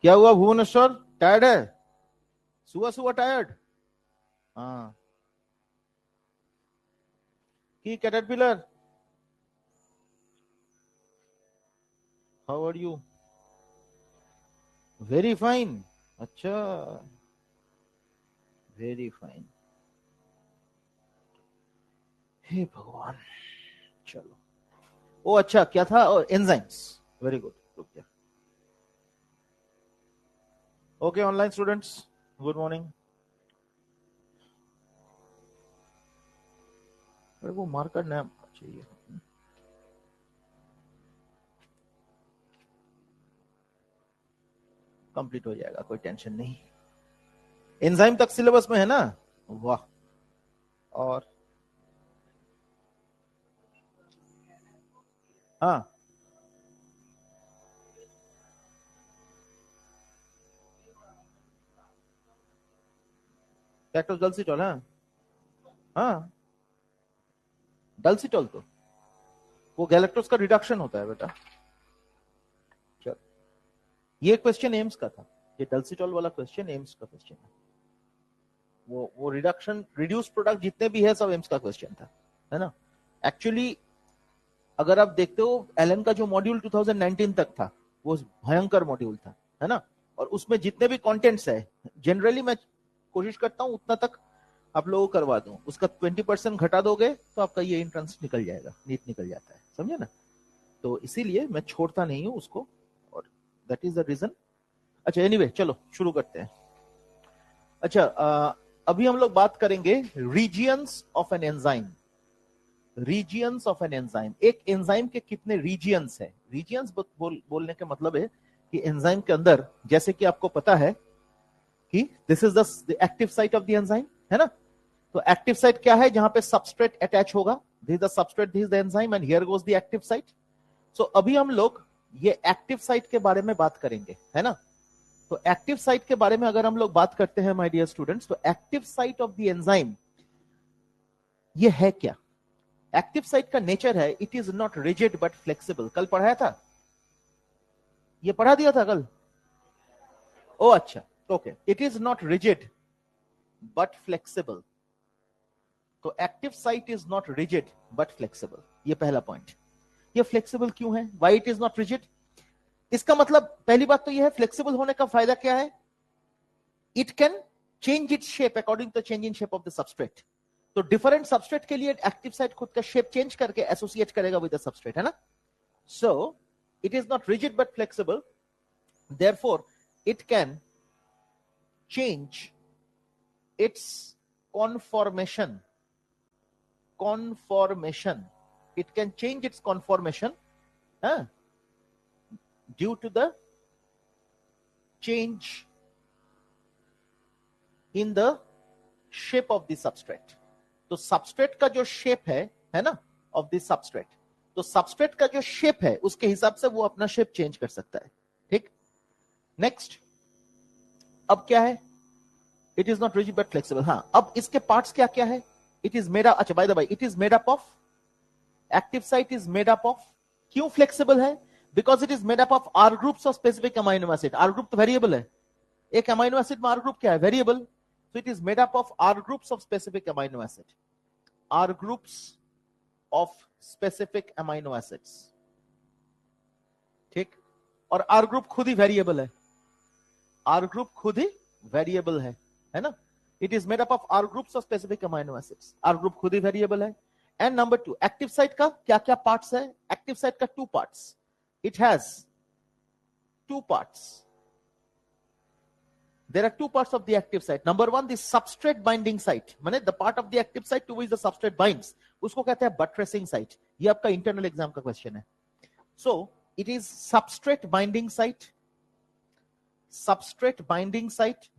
क्या हुआ भुवनेश्वर, टायर्ड है? सुबह सुबह टायर्ड? हाँ की caterpillar, how are you? Very fine. अच्छा, वेरी फाइन। हे भगवान। चलो, ओ अच्छा, क्या था? एंजाइम्स। वेरी गुड, रुक गया। Okay online students, good morning. अरे वो मार्कर नाम चाहिए, कंप्लीट हो जाएगा, कोई टेंशन नहीं। एंजाइम तक सिलेबस में है ना? वाह। और हाँ, लैक्टोज डल्सिटॉल, हाँ हाँ, डल्सिटॉल तो वो गैलेक्टोज का रिडक्शन होता है बेटा। चलो, ये क्वेश्चन एम्स का था, ये डल्सिटॉल वाला क्वेश्चन एम्स का क्वेश्चन है। वो रिडक्शन, रिड्यूस प्रोडक्ट जितने भी है सब एम्स का क्वेश्चन था, है ना? एक्चुअली अगर आप देखते हो, एलन का जो मॉड्यूल 2019 तक था वो भयंकर मॉड्यूल था, है ना? और उसमें जितने भी कंटेंट्स है, जनरली मैं कोशिश करता हूं उतना तक आप लोगों को करवा दूं। उसका 20% घटा दोगे तो आपका ये एंट्रेंस निकल जाएगा, नीट निकल जाता है, समझे ना? तो इसीलिए मैं छोड़ता नहीं हूं उसको, और दैट इज द रीजन। अच्छा एनीवे, चलो शुरू करते हैं। अच्छा, अभी हम लोग बात करेंगे regions of an enzyme. Regions of an enzyme, एक एंजाइम के कितने रीजियंस है? रीजियंस बोलने का मतलब है कि एंजाइम के अंदर, जैसे कि आपको पता है कि this is the active site of the enzyme, है ना? तो एक्टिव साइट क्या है? जहां पे सबस्ट्रेट अटैच होगा, this is the substrate, this is the enzyme, and here goes the active site. So अभी हम लोग ये एक्टिव साइट के बारे में बात करेंगे, है ना? तो एक्टिव साइट के बारे में अगर हम लोग बात करते हैं माय डियर स्टूडेंट्स, तो active site of the enzyme ये है क्या? एक्टिव साइट का नेचर है, it is not rigid but flexible. कल पढ़ाया था, ये पढ़ा दिया था कल? ओ अच्छा, okay. It is not rigid but flexible. तो active site is not rigid but flexible, ये पहला पॉइंट। ये फ्लेक्सिबल क्यों है? Why it is not rigid? इसका मतलब पहली बात तो ये है, फ्लेक्सिबल होने का फायदा क्या है? It can change its shape according to change in shape of the substrate. तो डिफरेंट सबस्ट्रेट के लिए एक्टिव साइट खुद का शेप चेंज करके एसोसिएट करेगा विद द सबस्ट्रेट, है ना? So it is not rigid but flexible, therefore it can change its conformation. It can change its conformation, due to the change in the shape of the substrate. तो substrate का जो shape है ना, of the substrate, तो substrate का जो shape है उसके हिसाब से वो अपना शेप चेंज कर सकता है, ठीक? नेक्स्ट, अब क्या है? It is not rigid but flexible. हाँ, अब इसके पार्ट्स क्या क्या है? इट इज मेड अप, अच्छा by the by, it is made up of, active site is made up of, क्यों फ्लेक्सिबल है? Because it is made up of R groups of specific amino acid. R group तो variable है, एक amino acid में R group क्या है? Variable. So it is made up of R groups of specific amino acid, R groups of specific amino acids, ठीक? और R group खुद ही वेरिएबल है, आर ग्रुप खुद ही वेरिएबल है ना? It is made up of R groups of specific amino acids, R group खुद ही वेरिएबल है। And number two, active site का क्या क्या पार्ट्स है? एक्टिव साइट का two parts, it has two parts. There are two parts of the active site. Number one, the substrate binding site, माने the part of the active site to which the substrate binds, उसको कहते हैं buttressing site। ये आपका internal exam का question है। So it is substrate binding site,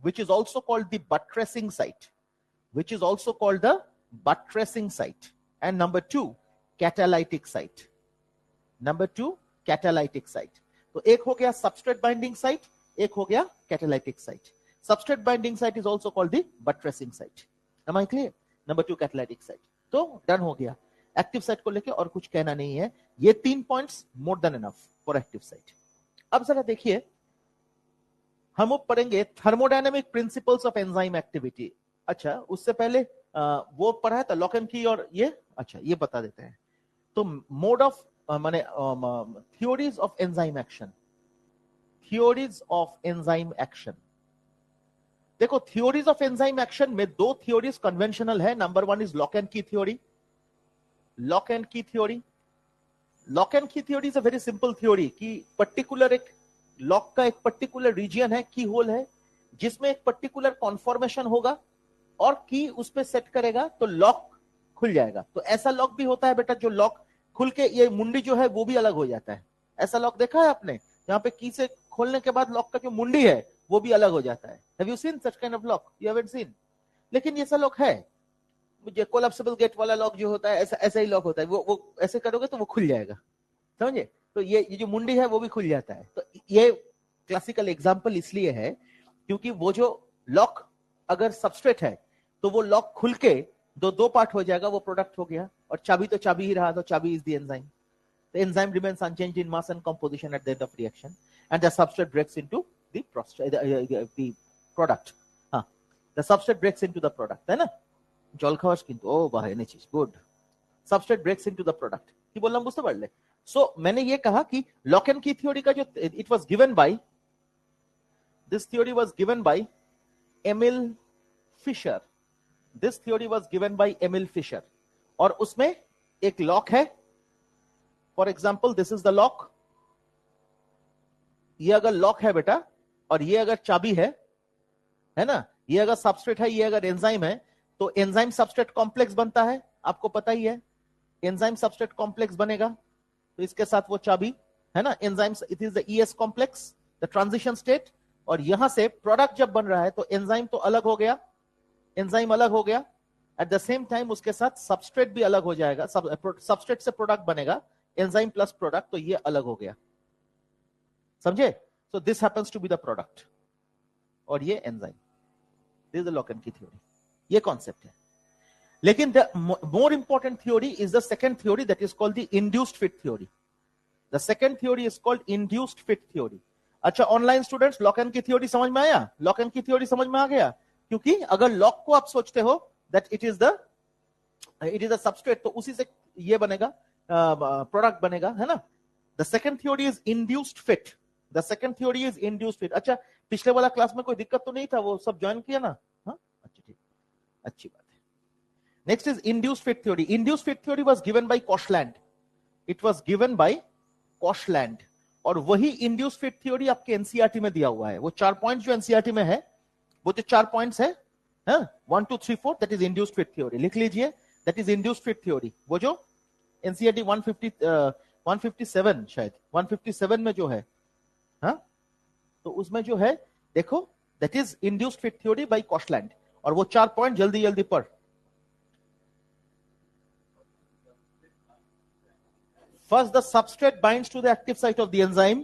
which is also called the buttressing site, and number two, catalytic site। तो एक हो गया substrate binding site, एक हो गया catalytic site। Substrate binding site is also called the buttressing site। Am I clear? Number two, catalytic site। तो done हो गया, एक्टिव साइट को लेके और कुछ कहना नहीं है। ये 3 points more than enough for active site. अब जरा देखिए, हम वो पढ़ेंगे thermodynamic principles of enzyme activity. अच्छा, उससे पहले वो पढ़ा है था लॉक एंड की और ये, अच्छा ये बता देते हैं। तो मोड ऑफ माने theories of enzyme action, theories of enzyme action. देखो थ्योरीज ऑफ एंजाइम एक्शन में दो थ्योरीज कन्वेंशनल है। Number one is lock and key theory. Lock and key theory, lock and key theory is a very simple theory कि particular एक lock का एक particular reason है, की होल है, जिसमें एक पर्टिकुलर कॉन्फॉर्मेशन होगा और की उस पे सेट करेगा तो लॉक खुल जाएगा। तो ऐसा लॉक भी होता है बेटा जो लॉक खुल के ये मुंडी जो है वो भी अलग हो जाता है। ऐसा लॉक देखा है आपने जहां पे की से खोलने के बाद लॉक का जो मुंडी है वो भी अलग हो जाता है। Have you seen such kind of lock? You haven't seen. लेकिन ये ऐसा लॉक है, मुझे कोलैप्सिबल गेट वाला लॉक जो होता है ऐसा ऐसा ही लॉक होता है, वो ऐसे करोगे तो वो खुल जाएगा, समझे? तो ये जो मुंडी है वो भी खुल जाता है। तो ये क्लासिकल एग्जांपल इसलिए है क्योंकि वो जो लॉक अगर सबस्ट्रेट है तो वो लॉक खुल के दो पार्ट हो जाएगा, वो प्रोडक्ट हो गया। और चाबी तो चाबी ही रहा, तो चाबी is the enzyme. The enzyme remains unchanged in mass and composition at the end of reaction, and the substrate breaks into the product. हाँ, the substrate breaks into the product, है ना? জল খাওয়াস কিন্তু, ও বাহ এনেছিস, good. Substrate breaks into the product। কি বললাম বুঝতে পারলে? So मैंने ये कहा कि लॉक एंड की थ्योरी का जो it was given by, this theory was given by Emil Fischer। This theory was given by Emil Fischer। और उसमें एक लॉक है। For example this is the lock. ये अगर लॉक है बेटा और ये अगर चाबी है ना, ये अगर सबस्ट्रेट है, ये अगर एंजाइम है, तो एंजाइम सबस्ट्रेट कॉम्प्लेक्स बनता है, आपको पता ही है। एंजाइम सबस्ट्रेट कॉम्प्लेक्स बनेगा तो इसके साथ वो चाबी है ना, enzyme, it is the ES complex, the transition state. और यहां से प्रोडक्ट जब बन रहा है तो एंजाइम तो अलग हो गया, एंजाइम अलग हो गया, एट द सेम टाइम उसके साथ सबस्ट्रेट भी अलग हो जाएगा। सबस्ट्रेट से प्रोडक्ट बनेगा, एंजाइम प्लस प्रोडक्ट, तो ये अलग हो गया, समझे? So this happens to be the product और ये enzyme. This is the lock and key theory, ये कॉन्सेप्ट है। लेकिन the more important theory is the second theory, that is called the induced fit theory. The second theory is called induced fit theory. अच्छा online students, lock and key theory समझ में आया? Lock and key theory समझ में आ गया? क्योंकि अगर lock को आप सोचते हो that it is the substrate, तो उसी से ये बनेगा, प्रोडक्ट बनेगा, है ना? The second theory is induced fit. The second theory is induced fit. अच्छा पिछले वाला क्लास में कोई दिक्कत तो नहीं था? वो सब ज्वाइन किया ना? हाँ, अच्छा ठीक, अच्छी बात है। Next is induced fit theory. Induced fit theory was given by Koshland. It was given by Koshland. और वही इंड्यूस्ड फिट थ्योरी आपके एनसीईआरटी में दिया हुआ है। वो 4 पॉइंट्स जो एनसीईआरटी में है, वो जो 4 पॉइंट्स है, 1 2 3 4, that is induced fit theory. लिख लीजिए, that is induced fit theory. वो जो एनसीईआरटी 157 शायद 157 में जो है, हाँ, तो उसमें जो है देखो, that is induced fit theory by Koshland. और वो 4 पॉइंट जल्दी जल्दी पढ़। First, the substrate binds to the active site of the enzyme,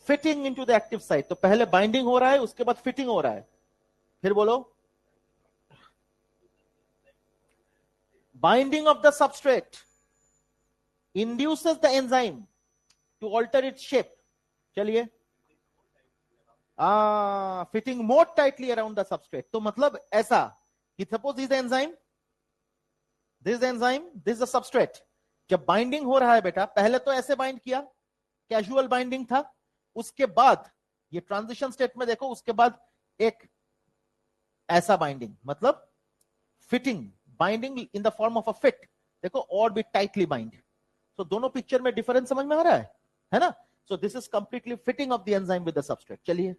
fitting into the active site। तो पहले बाइंडिंग हो रहा है, उसके बाद फिटिंग हो रहा है। फिर बोलो, binding of the substrate induces the enzyme to alter its shape। चलिए, fitting more tightly around the substrate। तो मतलब ऐसा कि suppose this is the enzyme, this is the enzyme, this is the substrate। जब बाइंडिंग हो रहा है बेटा, पहले तो ऐसे बाइंड किया, कैजुअल बाइंडिंग था, उसके बाद ये ट्रांजिशन स्टेट में देखो, उसके बाद एक ऐसा बाइंडिंग, मतलब fitting, binding in the form of a fit. देखो, और भी टाइटली बाइंड। तो दोनों पिक्चर में डिफरेंस समझ में आ रहा है ना? सो this is completely fitting of the enzyme with the substrate. चलिए,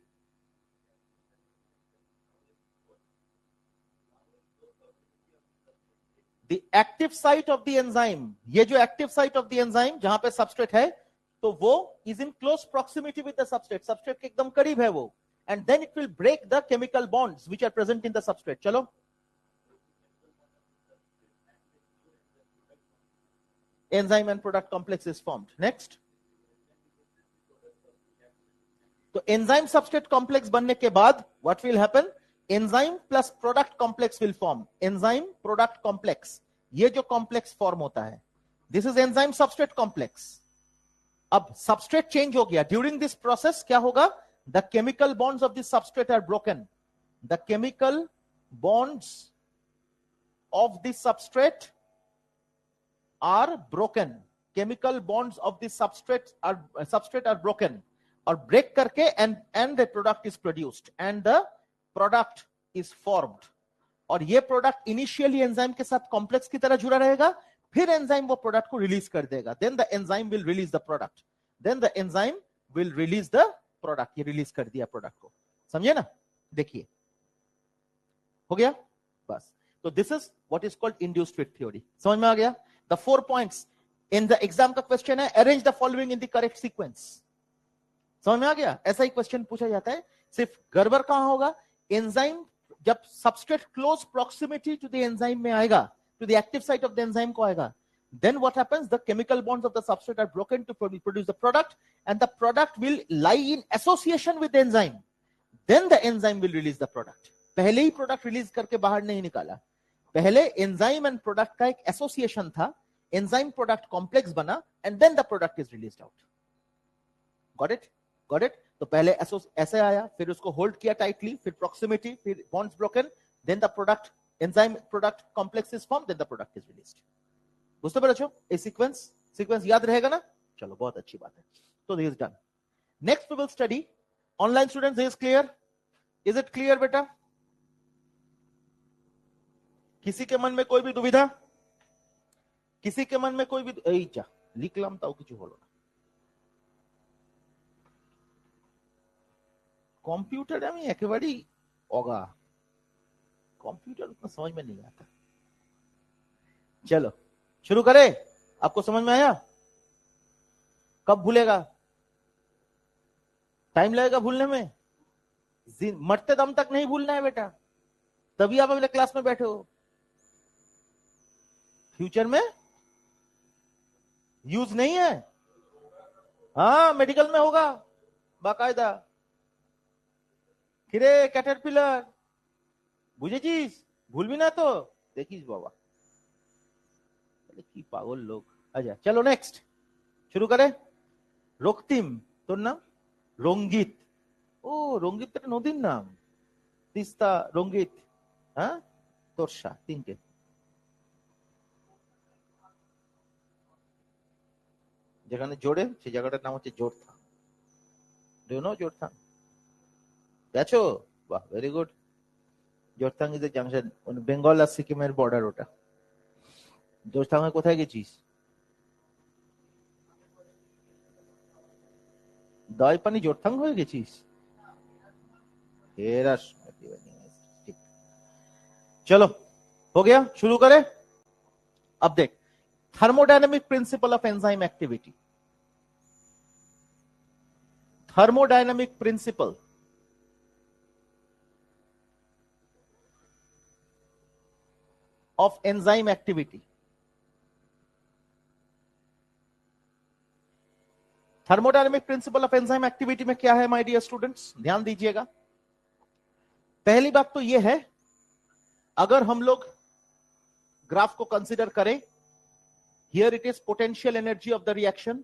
The active site of the enzyme, ये जो active site of the enzyme जहां पे substrate है, तो वो is in close proximity with the substrate। substrate के एकदम करीब है वो, and then it will break the chemical bonds which are present in the substrate। चलो, enzyme and product complex is formed। Next, तो enzyme substrate complex बनने के बाद what will happen? Enzyme plus product complex will form. Enzyme product complex, ये जो complex form होता है, this is enzyme substrate complex. अब सबस्ट्रेट चेंज हो गया, ड्यूरिंग दिस प्रोसेस क्या होगा? the chemical bonds of the substrate are broken. The chemical bonds of the substrate are broken. Chemical bonds of the substrate are broken. और break करके and the product is produced and the product is formed. और ये product initially enzyme के साथ complex की तरह जुड़ा रहेगा, फिर एंजाइम वो प्रोडक्ट को रिलीज कर देगा. Then the enzyme will release the product. Then the enzyme will release the product. ये रिलीज कर दिया प्रोडक्ट को. समझे ना? देखिए हो गया बस. तो this is what is called induced fit theory. समझ में आ गया? The 4 points in the exam का क्वेश्चन है, arrange the following in the correct sequence. समझ में आ गया? ऐसा ही क्वेश्चन पूछा जाता है. सिर्फ गड़बड़ कहां होगा? एंजाइम जब substrate close proximity to the enzyme में आएगा, to the active site of the enzyme को आएगा, then what happens? The chemical bonds of the substrate are broken to produce the product, and the product will lie in association with the enzyme. Then the enzyme will release the product. पहले ही product release करके बाहर नहीं निकाला. पहले enzyme and product का एक association था, enzyme product complex बना, and then the product is released out. Got it? Got it? तो पहले ऐसे आया, फिर उसको होल्ड किया टाइटली, फिर प्रॉक्सिमिटी, फिर bonds broken, then the product enzyme product complex is form, then the product is released. बुझते पेरेছো? ये सीक्वेंस याद रहेगा ना? चलो बहुत अच्छी बात है. तो this is done. Next we will study online students. Is clear? Is it clear बेटा? किसी के मन में कोई भी दुविधा? किसी के मन में कोई भी लिखलाम ताऊ কিছু হলো না. कंप्यूटर আমি একেবারেই অগা. कंप्यूटर उतना समझ में नहीं आता. चलो शुरू करें. आपको समझ में आया? कब भूलेगा? टाइम लगेगा भूलने में. मरते दम तक नहीं भूलना है बेटा, तभी आप अगले क्लास में बैठे हो. फ्यूचर में यूज नहीं है. हाँ मेडिकल में होगा बाकायदा. কিরে ক্যাটারপিলার বুঝেছিস? ভুলবি না তো? দেখিস বাবা কি পাগল লোক. আচ্ছা চলো নেক্সট শুরু করে. রক্তিম তোর নাম? রঙ্গিত. ও রঙ্গিত একটা নদীর নাম. তিস্তা, রঙ্গিত, হ্যাঁ তোরসা, তিনটে. যেখানে জোড়ে সেই জায়গাটার নাম হচ্ছে Jorethang. Do you know Jorethang? গেছো? বাহ very good. Jorethang is a junction, Bengal আর সিকিমের বর্ডার ওটা. জোরথাং এ কোথায় গেছিস? দয় পানি জোরথাং হয়ে গেছিস? चलो हो गया. शुरू करें. अब देख thermodynamic principle of enzyme activity. Thermodynamic principle of enzyme activity. Thermodynamic principle of enzyme activity में क्या है माय डियर स्टूडेंट्स? ध्यान दीजिएगा. पहली बात तो यह है, अगर हम लोग ग्राफ को कंसीडर करें, here it is potential energy of the reaction.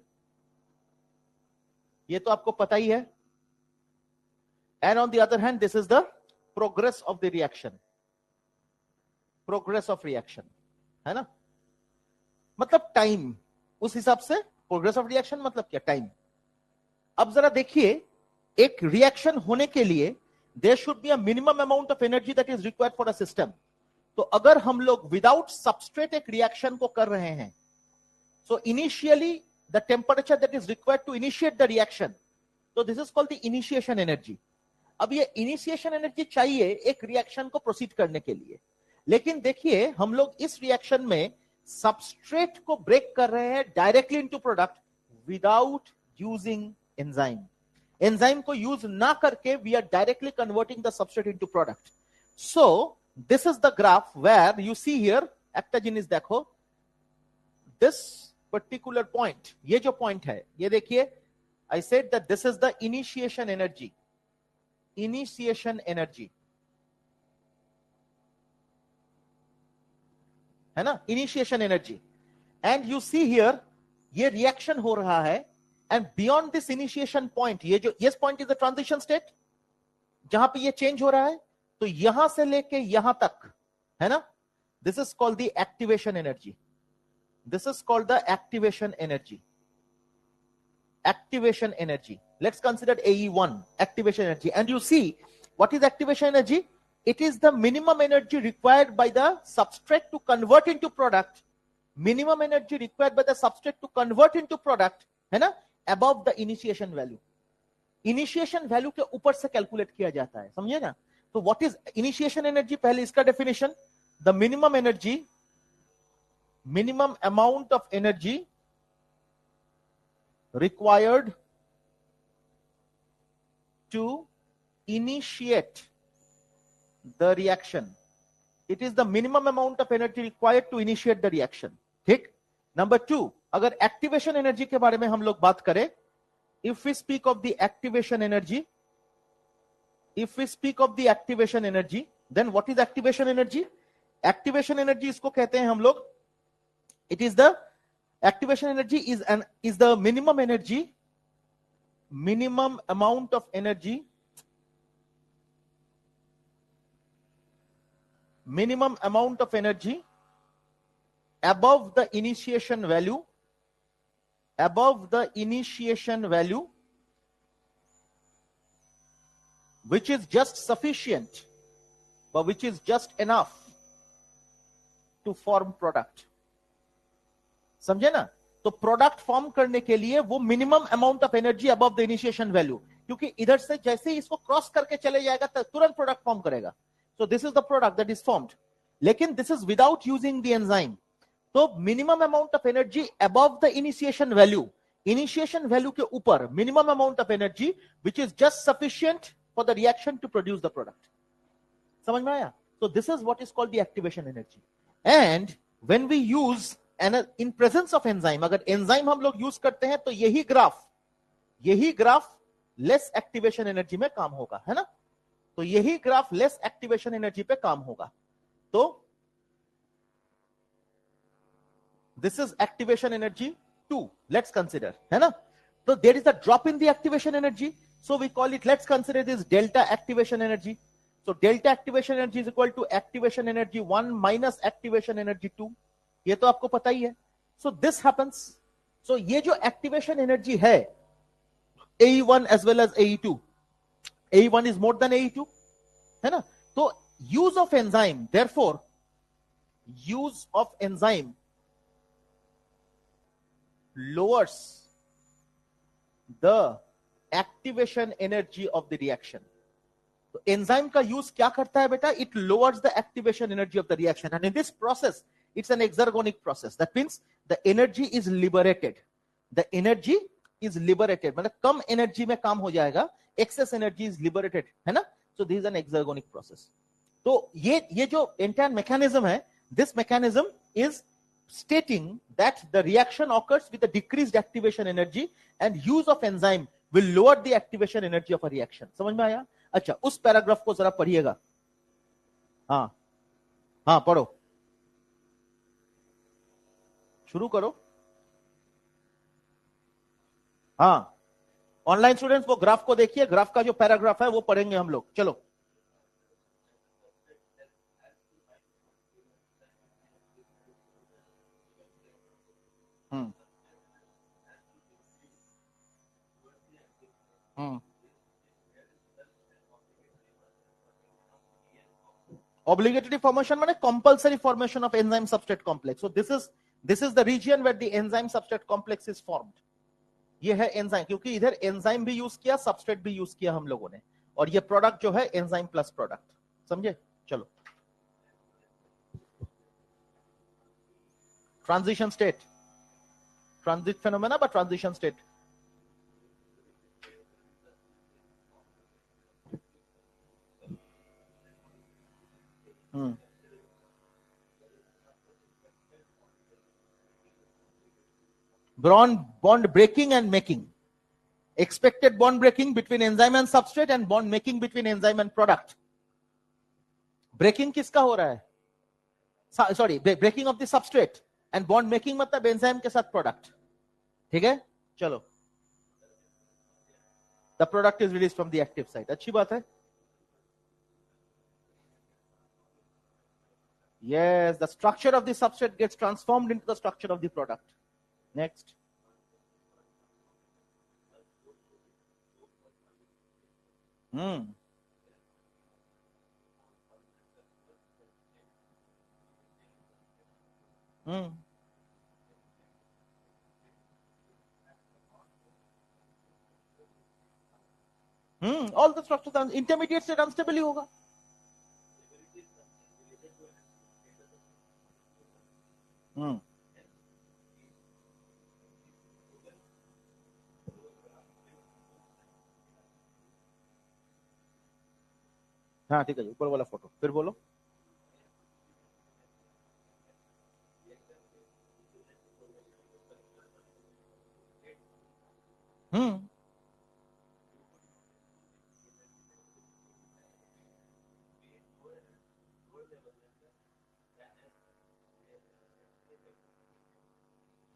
ये तो आपको पता ही है. And on the other hand this is the progress of the reaction. Progress of reaction है ना, मतलब टाइम. उस हिसाब से प्रोग्रेस ऑफ रिएक्शन मतलब क्या? टाइम. अब जरा देखिए, एक रिएक्शन होने के लिए there should be a minimum amount of energy that is required for a system. तो अगर हम लोग विदाउट सबस्ट्रेट एक रिएक्शन को कर रहे हैं, so initially the temperature that is required to initiate the reaction, तो this is called the initiation energy. अब ये इनिशिएशन एनर्जी चाहिए एक रिएक्शन को प्रोसीड करने के लिए. लेकिन देखिए हम लोग इस रिएक्शन में सबस्ट्रेट को ब्रेक कर रहे हैं directly into product without using enzyme. Enzyme को यूज ना करके we are directly converting the substrate into product. So this is the graph where you see here একটা জিনিস देखो, दिस पर्टिकुलर पॉइंट, ये जो पॉइंट है ये देखिए, I said that this is the initiation energy. Initiation energy है ना, initiation energy. And you see here ये रिएक्शन हो रहा है, and beyond this initiation point, ये जो yes point is the transition state, जहां पे ये चेंज हो रहा है, तो यहां से लेके यहां तक है ना, this is called the activation energy. This is called the activation energy. Activation energy. Let's consider AE1, activation energy. And you see, what is activation energy? It is the minimum energy required by the substrate to convert into product. Minimum energy required by the substrate to convert into product, है ना, above the initiation value. Initiation value के ऊपर से calculate किया जाता है, समझे ना. तो what is initiation energy? पहले इसका definition, the minimum energy, minimum amount of energy required to initiate the reaction. It is the minimum amount of energy required to initiate the reaction. ठीक. Number 2, अगर activation energy के बारे में हम लोग बात करें, if we speak of the activation energy, then what is activation energy? Activation energy इसको कहते हैं हम लोग, it is the activation energy is the minimum amount of energy, above the initiation value, which is just sufficient, but which is just enough to form product. समझे ना. तो product form करने के लिए वो minimum amount of energy above the initiation value, क्योंकि इधर से जैसे ही इसको क्रॉस करके चले जाएगा तो तुरंत प्रोडक्ट फॉर्म करेगा. So this is the product that is formed, लेकिन this is without using the enzyme. तो minimum amount of energy above the initiation value के ऊपर minimum amount of energy which is just sufficient for the reaction to produce the product. समझ में आया. So this is what is called the activation energy. And when we use in presence of enzyme, अगर enzyme हम लोग use करते हैं तो यही ग्राफ लेस एक्टिवेशन एनर्जी में काम होगा, है ना. तो यही ग्राफ लेस एक्टिवेशन एनर्जी पे काम होगा. तो दिस इज एक्टिवेशन एनर्जी 2. लेट्स कंसिडर, है ना. तो there is a drop in the activation energy, so we call it, let's consider this delta activation energy. So delta activation energy is equal to activation energy 1 minus activation energy 2. ये तो आपको पता ही है. सो this happens. सो ये जो activation energy है AE1 as well as AE2, AE1 is more than AE2, है ना. तो use of enzyme, therefore use of enzyme lowers the activation energy of the reaction. तो एंजाइम का यूज क्या करता है बेटा? It lowers the activation energy of the reaction, and in this process it's an exergonic process. That means the energy is liberated. मतलब कम energy में काम हो जाएगा, excess energy is liberated, है ना. So this is an exergonic process. तो ये जो entire mechanism है, this mechanism is stating that the reaction occurs with a decreased activation energy and use of enzyme will lower the activation energy of a reaction. समझ में आया? अच्छा, उस paragraph को जरा पढ़िएगा. हाँ पढ़ो, शुरू करो. हाँ, ऑनलाइन स्टूडेंट्स वो ग्राफ को देखिए, ग्राफ का जो पैराग्राफ है वो पढ़ेंगे हम लोग. चलो. Obligatory formation माने compulsory formation of enzyme substrate complex. So this is the region where the enzyme substrate complex is formed. ये है एंजाइम, क्योंकि इधर एंजाइम भी यूज किया, सबस्ट्रेट भी यूज किया हम लोगों ने, और ये प्रोडक्ट जो है एंजाइम प्लस प्रोडक्ट. समझे? चलो. Transition state, transit phenomena but transition state. bond breaking and making. Expected bond breaking between enzyme and substrate and bond making between enzyme and product. Breaking किसका हो रहा है? Sorry, breaking of the substrate and bond making मतलब enzyme के साथ product. ठीक है? चलो. The product is release from the active site. अच्छी बात है। Yes, the structure of the substrate gets transformed into the structure of the product. Next. All the structures, intermediate state unstable ही होगा। हाँ ठीक है, ऊपर वाला फोटो फिर बोलो।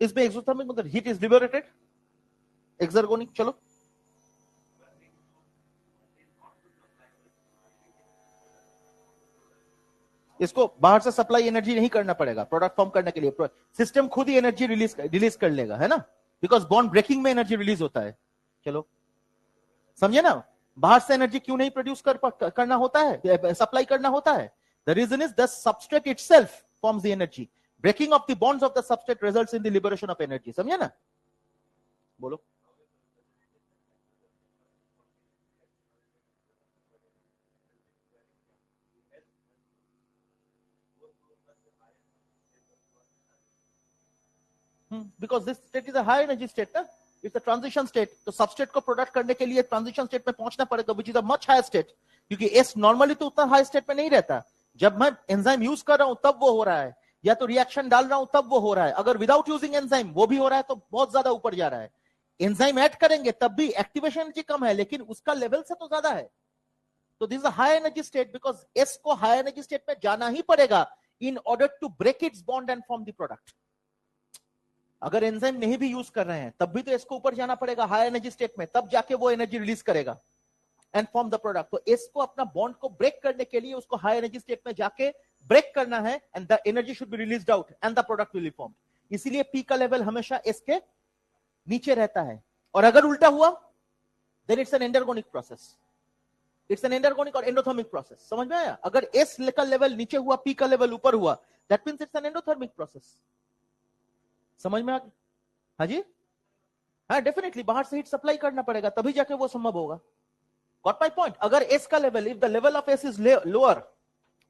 इसमें एक्सोथर्मिक मतलब हीट इज लिबरेटेड, एक्सर्गोनिक। चलो इसको बाहर से सप्लाई एनर्जी नहीं करना पड़ेगा प्रोडक्ट फॉर्म करने के लिए, सिस्टम खुद ही एनर्जी रिलीज कर लेगा, है ना, बिकॉज बॉन्ड ब्रेकिंग में एनर्जी रिलीज होता है। चलो समझे ना, बाहर से एनर्जी क्यों नहीं प्रोड्यूस करना होता है, सप्लाई करना होता है। The reason is the substrate itself forms the energy, breaking of the bonds of the substrate results in the liberation of energy. समझे ना, बोलो। Because this state is a high energy state ना, it's a transition state. तो substrate को product करने के लिए transition state में पहुंचना पड़ेगा, which is a much higher state, क्योंकि एस नॉर्मली तो उतना हाई स्टेट में नहीं रहता। जब मैं एंजाइम यूज कर रहा हूं तब वो हो रहा है, या तो रिएक्शन डाल रहा हूं तब वो हो रहा है। अगर विदाउट यूजिंग एंजाइम वो भी हो रहा है तो बहुत ज्यादा ऊपर जा रहा है। एंजाइम ऐड करेंगे तब भी एक्टिवेशन एनर्जी कम है, लेकिन उसका लेवल से तो ज्यादा है। तो this is a high energy state, because S को हाई एनर्जी स्टेट में जाना ही पड़ेगा in order to break its bond and form the product. अगर एंजाइम नहीं भी यूज कर रहे हैं तब भी तो इसको ऊपर जाना पड़ेगा हाई एनर्जी स्टेट में, तब जाके वो एनर्जी रिलीज करेगा एंड फॉर्म द प्रोडक्ट। तो एस को अपना बॉन्ड को ब्रेक करने के लिए उसको हाई एनर्जी स्टेट में जाके ब्रेक करना है, and the energy should be released out and the product will be formed. इसीलिए पी का लेवल हमेशा एस के नीचे रहता है। और अगर उल्टा हुआ then it's an endergonic process, it's an endergonic और एंडोथर्मिक प्रोसेस। समझ में आया? अगर एस का लेवल नीचे हुआ, पी का लेवल ऊपर हुआ, that means it's an endothermic process. समझ में आ गया? हाँ जी, हाँ डेफिनेटली बाहर से हीट सप्लाई करना पड़ेगा तभी जाके वो संभव होगा। Got my point? अगर एस का level, if the level of S is lower,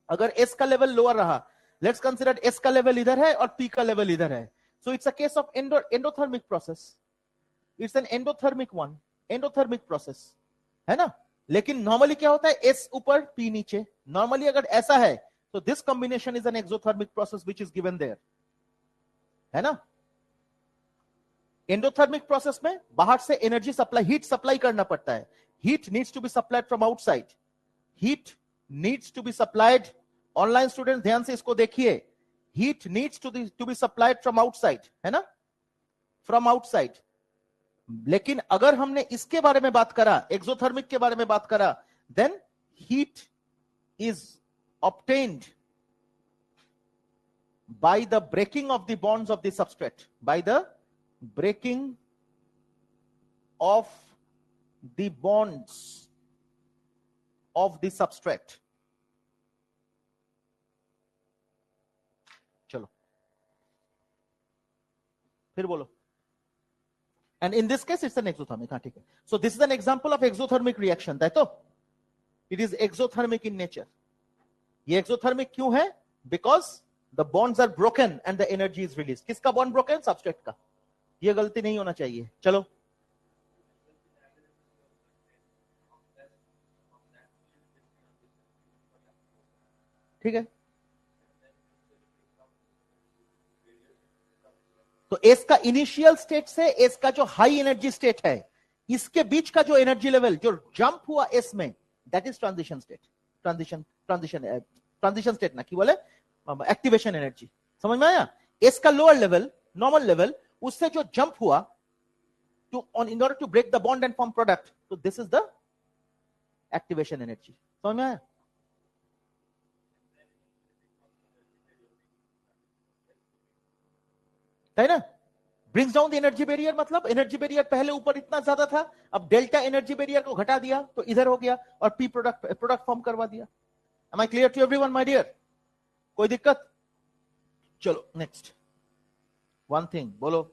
अगर एस का लेवल लोअर रहा, लेट्स कंसीडर एस का लेवल इधर है और पी का लेवल इधर है, so it's a case of endothermic process, it's an endothermic process, है ना। लेकिन नॉर्मली क्या होता है, एस ऊपर पी नीचे। नॉर्मली अगर ऐसा है तो this combination is an exothermic process which is given there, है ना। एंडोथर्मिक प्रोसेस में बाहर से एनर्जी सप्लाई, हीट सप्लाई करना पड़ता है। Heat needs to be supplied from outside, heat needs to be supplied. Online student ध्यान से इसको देखिए, heat needs to be supplied from outside, है ना, फ्रॉम आउटसाइड। लेकिन अगर हमने इसके बारे में बात करा, एक्सोथर्मिक के बारे में बात करा, then heat is obtained by the breaking of the bonds of the substrate, by the breaking of the bonds of the substrate. चलो फिर बोलो। And in this case it's an exothermic। हाँ ठीक है। So this is an example of exothermic reaction, that it is exothermic in nature। ये exothermic क्यों है? Because the bonds are broken and the energy is released। किसका bond broken? Substrate का। ये गलती नहीं होना चाहिए। चलो ठीक है। तो एस का इनिशियल स्टेट से एस का जो हाई एनर्जी स्टेट है, इसके बीच का जो एनर्जी लेवल जो जंप हुआ एस में, that is transition state. Transition state ना, की बोले एक्टिवेशन एनर्जी। समझ में आया? एस का लोअर लेवल, नॉर्मल लेवल, उससे जो जंप हुआ, in order to break the bond and form product. So this is the activation energy. समझ में आया? है ना? Brings down the energy barrier, मतलब एनर्जी बैरियर पहले ऊपर इतना ज्यादा था, अब डेल्टा एनर्जी बैरियर को घटा दिया तो इधर हो गया और पी प्रोडक्ट फॉर्म करवा दिया. Am I clear to everyone, my dear? कोई दिक्कत? चलो नेक्स्ट. वन थिंग बोलो.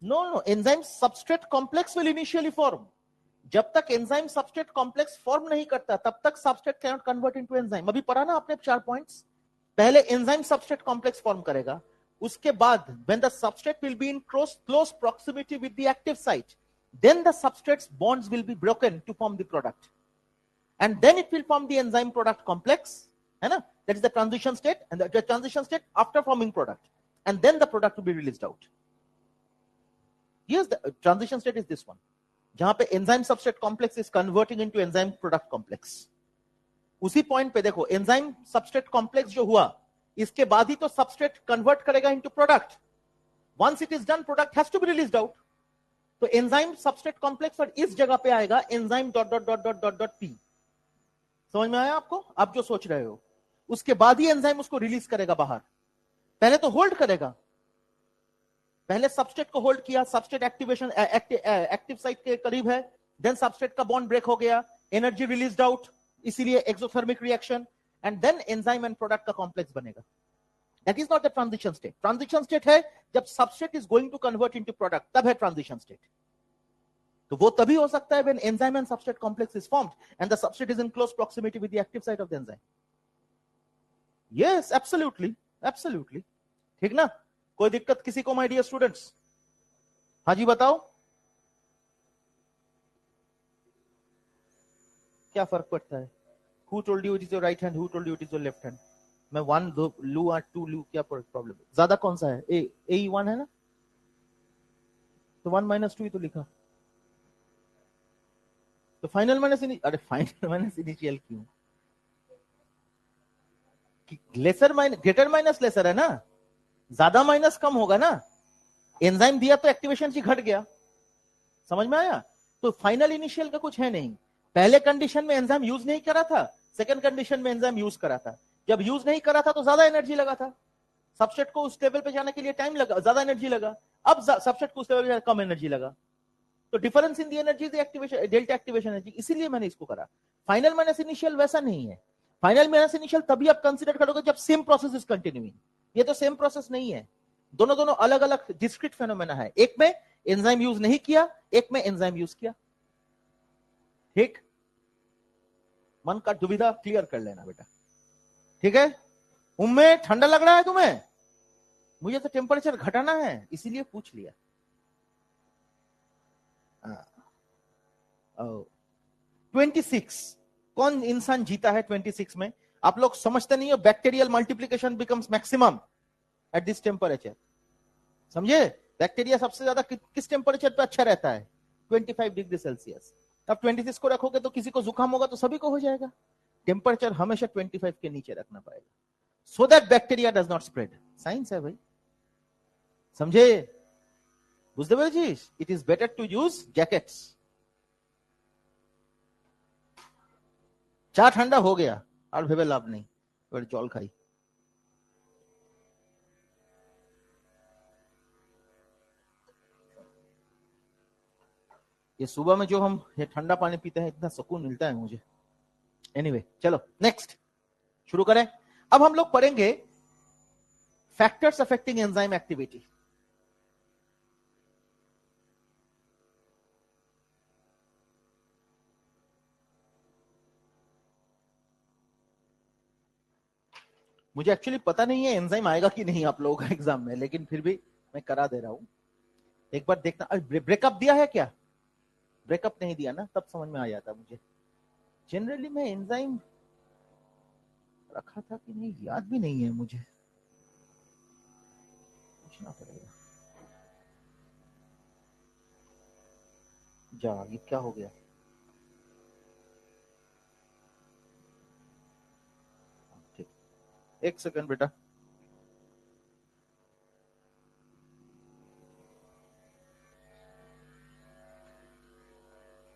No, enzyme substrate complex will initially form. जब तक एंजाइम सबस्ट्रेट कॉम्प्लेक्स फॉर्म नहीं करता तब तक substrate can not convert into enzyme. अभी पढ़ा ना आपने 4 पॉइंट्स. पहले एंजाइम सबस्ट्रेट कॉम्प्लेक्स फॉर्म करेगा, उसके बाद when the substrate will be in close proximity with the active site, then the substrate's bonds will be broken to form the product, and then it will form the enzyme product complex, है ना? That is the transition state, and the transition state after forming product, and then the product will be released out. Here's the transition state is this one, जहां पे enzyme substrate complex is converting into enzyme product complex. उसी point पे देखो enzyme substrate complex जो हुआ, इसके बाद ही तो सबस्ट्रेट कन्वर्ट करेगा into product. Once it is done, product has to be released out. तो एंजाइम सबस्ट्रेट कॉम्प्लेक्स और इस जगह पे आएगा enzyme dot dot dot dot dot dot P. समझ में आया आपको? आप जो सोच रहे हो, उसके बाद ही एंजाइम उसको रिलीज करेगा बाहर. पहले तो होल्ड करेगा, पहले सबस्ट्रेट को होल्ड किया, सबस्ट्रेट एक्टिवेशन एक्टिव साइट के करीब है, देन सबस्ट्रेट का बॉन्ड ब्रेक हो गया, एनर्जी रिलीज्ड आउट, इसीलिए exothermic reaction, and then enzyme and product का कॉम्प्लेक्स बनेगा. That is not the transition state. Transition state है जब substrate is going to convert into product, तब है ट्रांजिशन स्टेट. तो वो तभी हो सकता है when enzyme and substrate complex is formed and the substrate is in close proximity with the active site of the enzyme. Yes, absolutely, absolutely. ठीक ना? कोई दिक्कत किसी को, my dear students? हाँ जी बताओ, क्या फर्क पड़ता है? Who told you it is your right hand? Who told you it is your left hand? मैं 1 लू और 2 लू, क्या प्रॉब्लम है? ज्यादा कौन सा है? ए 1 है ना, तो 1 - 2 ही तो लिखा. तो फाइनल माइनस इनिशियल क्यों? Lesser minus greater minus lesser है ना, ज्यादा माइनस कम होगा ना. एंजाइम दिया तो एक्टिवेशन ही घट गया. समझ में आया? तो फाइनल इनिशियल का कुछ है नहीं. पहले कंडीशन में एंजाइम यूज नहीं करा था, सेकंड कंडीशन में एंजाइम यूज करा था. जब यूज नहीं करा था तो ज्यादा एनर्जी लगा था, सबस्ट्रेट को उस लेवल पे जाने के लिए टाइम लगा, ज्यादा एनर्जी लगा. अब सबस्ट्रेट को उस लेवल पे कम एनर्जी लगा. तो difference in the energy is activation, delta activation energy. इसीलिए मैंने इसको करा. फाइनल माइनस इनिशियल वैसा नहीं है. फाइनल माइनस इनिशियल तभी आप कंसीडर करोगे जब सेम प्रोसेस इज कंटिन्यूइंग. ये तो सेम प्रोसेस नहीं है. दोनों अलग अलग डिस्क्रीट फेनोमेना है. एक में एंजाइम यूज नहीं किया, एक में एंजाइम यूज किया. ठीक, मन का दुविधा क्लियर कर लेना बेटा. ठीक है? उम्मे ठंडा लग रहा है तुम्हें? मुझे तो टेम्परेचर घटाना है, इसीलिए पूछ लिया. 26 कौन इंसान जीता है 26 में? आप लोग समझते नहीं हो. Bacterial multiplication becomes maximum at this temperature. समझे? बैक्टीरिया सबसे ज्यादा किस टेम्परेचर पे अच्छा रहता है? 25 डिग्री सेल्सियस. अब 26 को रखोगे तो किसी को जुकाम होगा तो सभी को हो जाएगा. टेम्परेचर हमेशा 25 के नीचे रखना पड़ेगा, so that bacteria does not spread. Science है भाई, समझे? বুঝতে পেরেছিস? It is better to use jackets. চা ঠান্ডা हो गया আর ভেবে লাভ নেই, এবার জল খাই. ये सुबह में जो हम ये ठंडा पानी पीते हैं इतना सुकून मिलता है मुझे. एनीवे, चलो नेक्स्ट शुरू करें. अब हम लोग पढ़ेंगे फैक्टर्स अफेक्टिंग एंजाइम एक्टिविटी. मुझे एक्चुअली पता नहीं है एंजाइम आएगा कि नहीं आप लोगों का एग्जाम में, लेकिन फिर भी मैं करा दे रहा हूं. एक बार देखना. ब्रेकअप दिया है क्या? ब्रेकअप नहीं दिया ना, तब समझ में आ जाता मुझे. जनरली मैं एंजाइम रखा था कि नहीं याद भी नहीं है मुझे, पूछना पड़ेगा. जा, ये क्या हो गया? ठीक, एक सेकंड बेटा,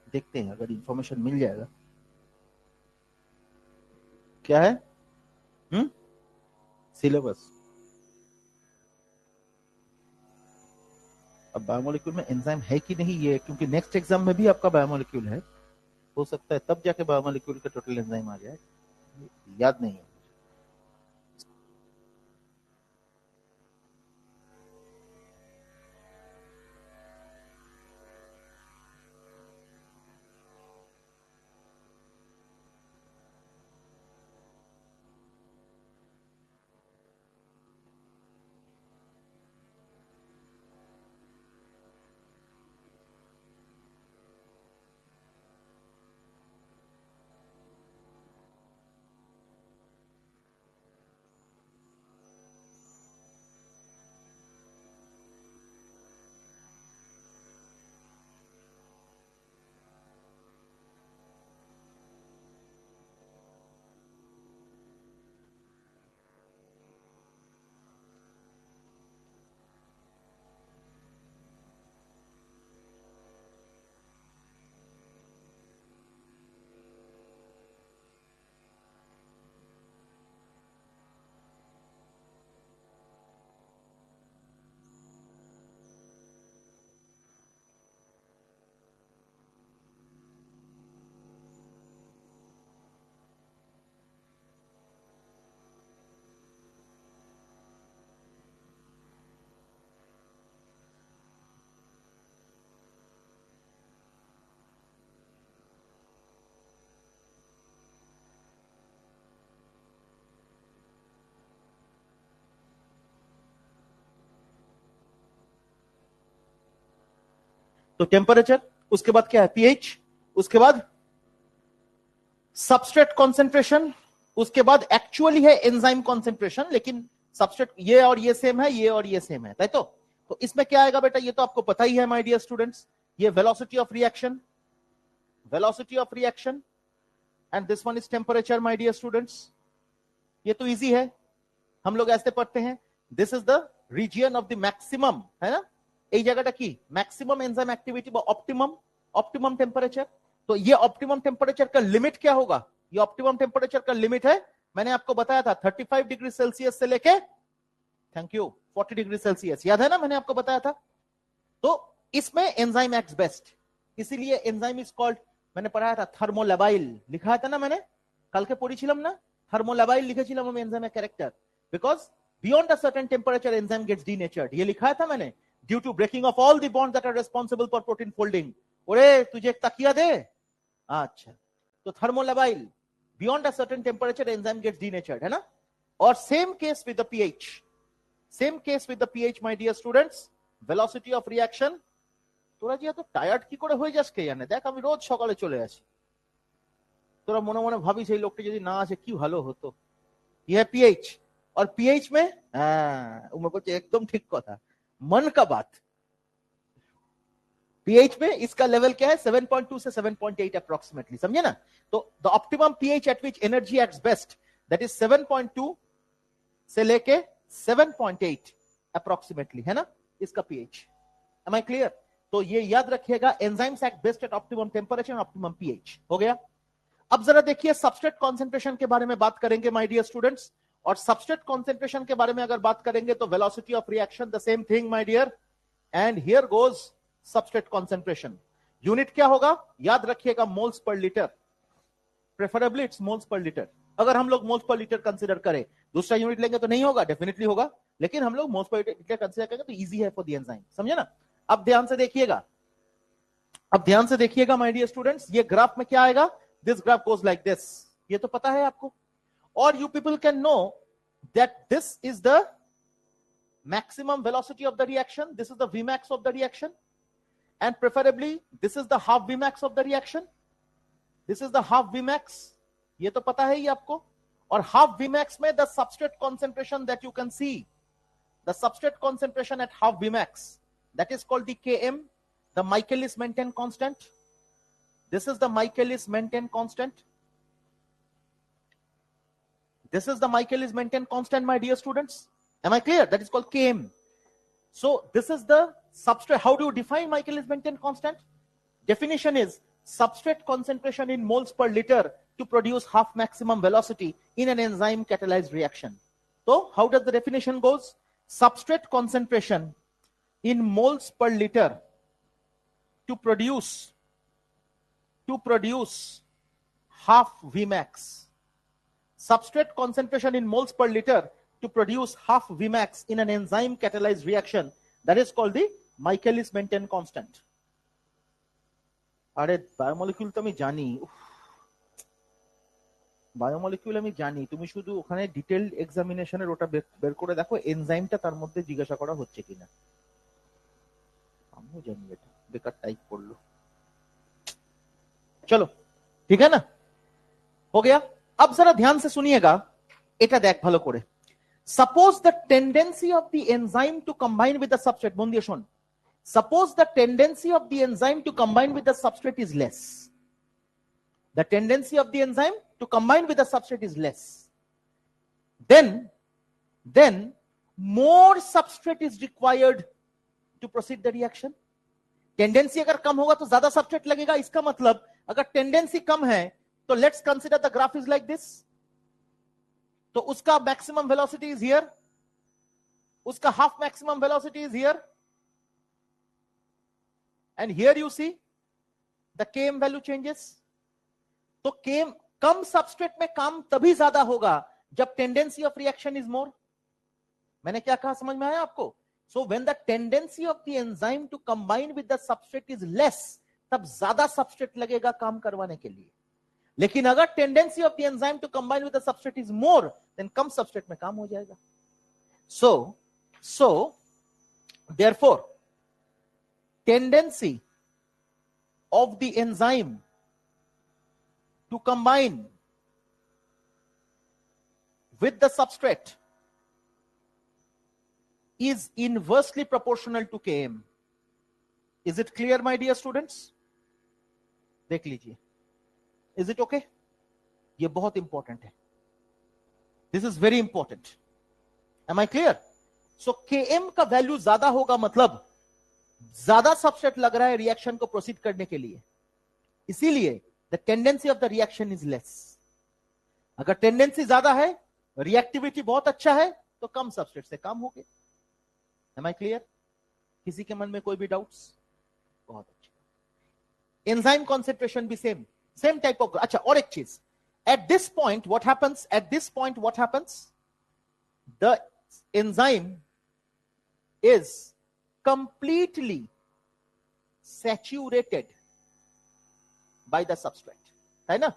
देखते हैं अगर इंफॉर्मेशन मिल जाएगा। क्या है? सिलेबस। अब बायोमोलिक्यूल में एंजाइम है कि नहीं ये, क्योंकि नेक्स्ट एग्जाम में भी आपका बायोमोलिक्यूल है, हो सकता है तब जाके बायोमोलिक्यूल का टोटल एंजाइम आ जाए, याद नहीं है। तो टेम्परेचर, उसके बाद क्या है? पीएच, उसके बाद सबस्ट्रेट कॉन्सेंट्रेशन, उसके बाद एक्चुअली है एंजाइम कॉन्सेंट्रेशन, लेकिन सबस्ट्रेट ये और ये सेम है, ये और ये सेम है, तो इसमें क्या आएगा बेटा? ये तो आपको पता ही है माय डियर स्टूडेंट्स, ये velocity of reaction, velocity of reaction, and this one is temperature my dear students. ये तो इजी है, हम लोग ऐसे पढ़ते हैं, this is the region of the maximum, है ना, এই জায়গাটা কি मैक्सिमम एंजाइम एक्टिविटी বা ऑप्टिमम, ऑप्टिमम टेम्परेचर। तो ये ऑप्टिमम टेम्परेचर का लिमिट क्या होगा? ये ऑप्टिमम टेम्परेचर का लिमिट है, मैंने आपको बताया था 35 डिग्री सेल्सियस से लेके, थैंक यू, 40 डिग्री सेल्सियस, याद है ना, मैंने आपको बताया था। तो इसमें एंजाइम एक्ट्स बेस्ट, इसीलिए एंजाइम इज कॉल्ड, मैंने पढ़ाया था থার্মোলাবাইল, लिखा था ना मैंने, कल के পড়েছিলাম না, থার্মোলাবাইল লিখেছিলাম আমি এনজাইমের character, because beyond a certain temperature enzyme gets denatured, ये लिखा था मैंने, due to breaking of all the bonds that are responsible for protein folding. ओरे तुझे एक तकिया दे, अच्छा, तो thermolabile, beyond a certain temperature enzyme gets denatured, है ना। और same case with the pH, same case with the pH my dear students, velocity of reaction. তোরা যে এত টায়ার্ড কি করে হয়ে যাস কে জানে, দেখ আমি রোজ সকালে চলে আসি, তোরা মনে মনে ভাবিস এই লোকটা যদি না আসে কি ভালো হতো। ये पीएच, और पीएच में एकदम ठीक कथा, मन का बात, पीएच में इसका लेवल क्या है? 7.2 से 7.8 अप्रोक्सीमेटली, समझे ना। तो the optimum pH eight which energy acts best, that is 7.2 से लेके 7.8 अप्रोक्सीमेटली, है ना, इसका पीएच। M I clear? तो ये याद रखिएगा, enzymes act best at optimum temperature, optimum pH, हो गया। अब जरा देखिए सबस्ट्रेट कॉन्सेंट्रेशन के बारे में बात करेंगे माय डियर स्टूडेंट्स, और सबस्ट्रेट कॉन्सेंट्रेशन के बारे में अगर बात करेंगे तो velocity of reaction the same thing my dear, and here goes substrate concentration. Unit क्या होगा? याद रखिएगा, moles per litre, preferably it's moles per litre. अगर हम लोग मोल्स पर लीटर कंसीडर करें, दूसरा यूनिट लेंगे तो नहीं होगा, डेफिनेटली होगा, लेकिन हम लोग मोल्स पर लीटर कंसीडर करेंगे तो इजी है फॉर द एंजाइम, समझे ना। अब ध्यान से देखिएगा, अब ध्यान से देखिएगा माय डियर स्टूडेंट्स, ये ग्राफ में क्या आएगा? This graph goes like this, ये तो पता है आपको, और you people can know that this is the maximum velocity of the reaction, this is the Vmax of the reaction, and preferably this is the half Vmax of the reaction, this is the half Vmax, ये तो पता है ही आपको। और half Vmax में the substrate concentration that you can see, the substrate concentration at half Vmax, that is called the Km, the Michaelis Menten constant. This is the Michaelis Menten constant. This is the Michaelis-Menten constant, my dear students. Am I clear? That is called Km. So this is the substrate. How do you define Michaelis-Menten constant? Definition is substrate concentration in moles per liter to produce half maximum velocity in an enzyme catalyzed reaction. So how does the definition goes? Substrate concentration in moles per liter to produce half Vmax. Substrate concentration in moles per liter to produce half Vmax in an enzyme catalyzed reaction. That is called the Michaelis-Menten constant. अरे बायोमलिक्यूल तो আমি জানি, বায়োমলিকিউল আমি জানি, তুমি শুধু ওখানে detailed এক্সামিনেশনের ওটা বের করে দেখো এনজাইমটা তার মধ্যে জিজ্ঞাসা করা হচ্ছে কিনা। আমিও জানি এটা, বেকার টাইপ করলো। चलो ठीक है ना, हो गया। अब जरा ध्यान से सुनिएगा, এটা দেখ ভালো করে। Suppose the tendency of the enzyme to combine with the substrate, মন দিয়ে শোন, suppose the tendency of the enzyme to combine with the substrate is less. The tendency of the enzyme to combine with the substrate is less. Then more substrate is required to proceed the reaction. Tendency अगर कम होगा तो ज्यादा substrate लगेगा। इसका मतलब अगर tendency कम है तो let's consider the graph is like this, तो उसका मैक्सिमम वेलोसिटी इज हियर, उसका half maximum velocity is here, and here you see the Km value changes. तो Km कम सबस्ट्रेट में काम तभी ज्यादा होगा जब tendency of reaction is more. मैंने क्या कहा, समझ में आया आपको? So when the tendency of the enzyme to combine with the substrate is less, तब ज्यादा सबस्ट्रेट लगेगा काम करवाने के लिए। लेकिन अगर tendency of the enzyme to combine with the substrate is more, then कम सबस्ट्रेट में काम हो जाएगा। So therefore tendency of the enzyme to combine with the substrate is inversely proportional to Km. Is it clear, my dear students? देख लीजिए, is it okay? ये बहुत important है, this is very important. Am I clear? So Km का value ज्यादा होगा, मतलब ज्यादा सबस्ट्रेट लग रहा है रिएक्शन को प्रोसीड करने के लिए, इसीलिए the tendency of the reaction is less. अगर टेंडेंसी ज्यादा है, रिएक्टिविटी बहुत अच्छा है, तो कम सबस्ट्रेट से काम होगे। Am I clear? किसी के मन में कोई भी डाउट्स? बहुत अच्छा। एंजाइम कॉन्सेंट्रेशन भी सेम टाइप ऑफ। अच्छा, और एक चीज, at this point what happens, the enzyme is completely saturated by the substrate, है ना?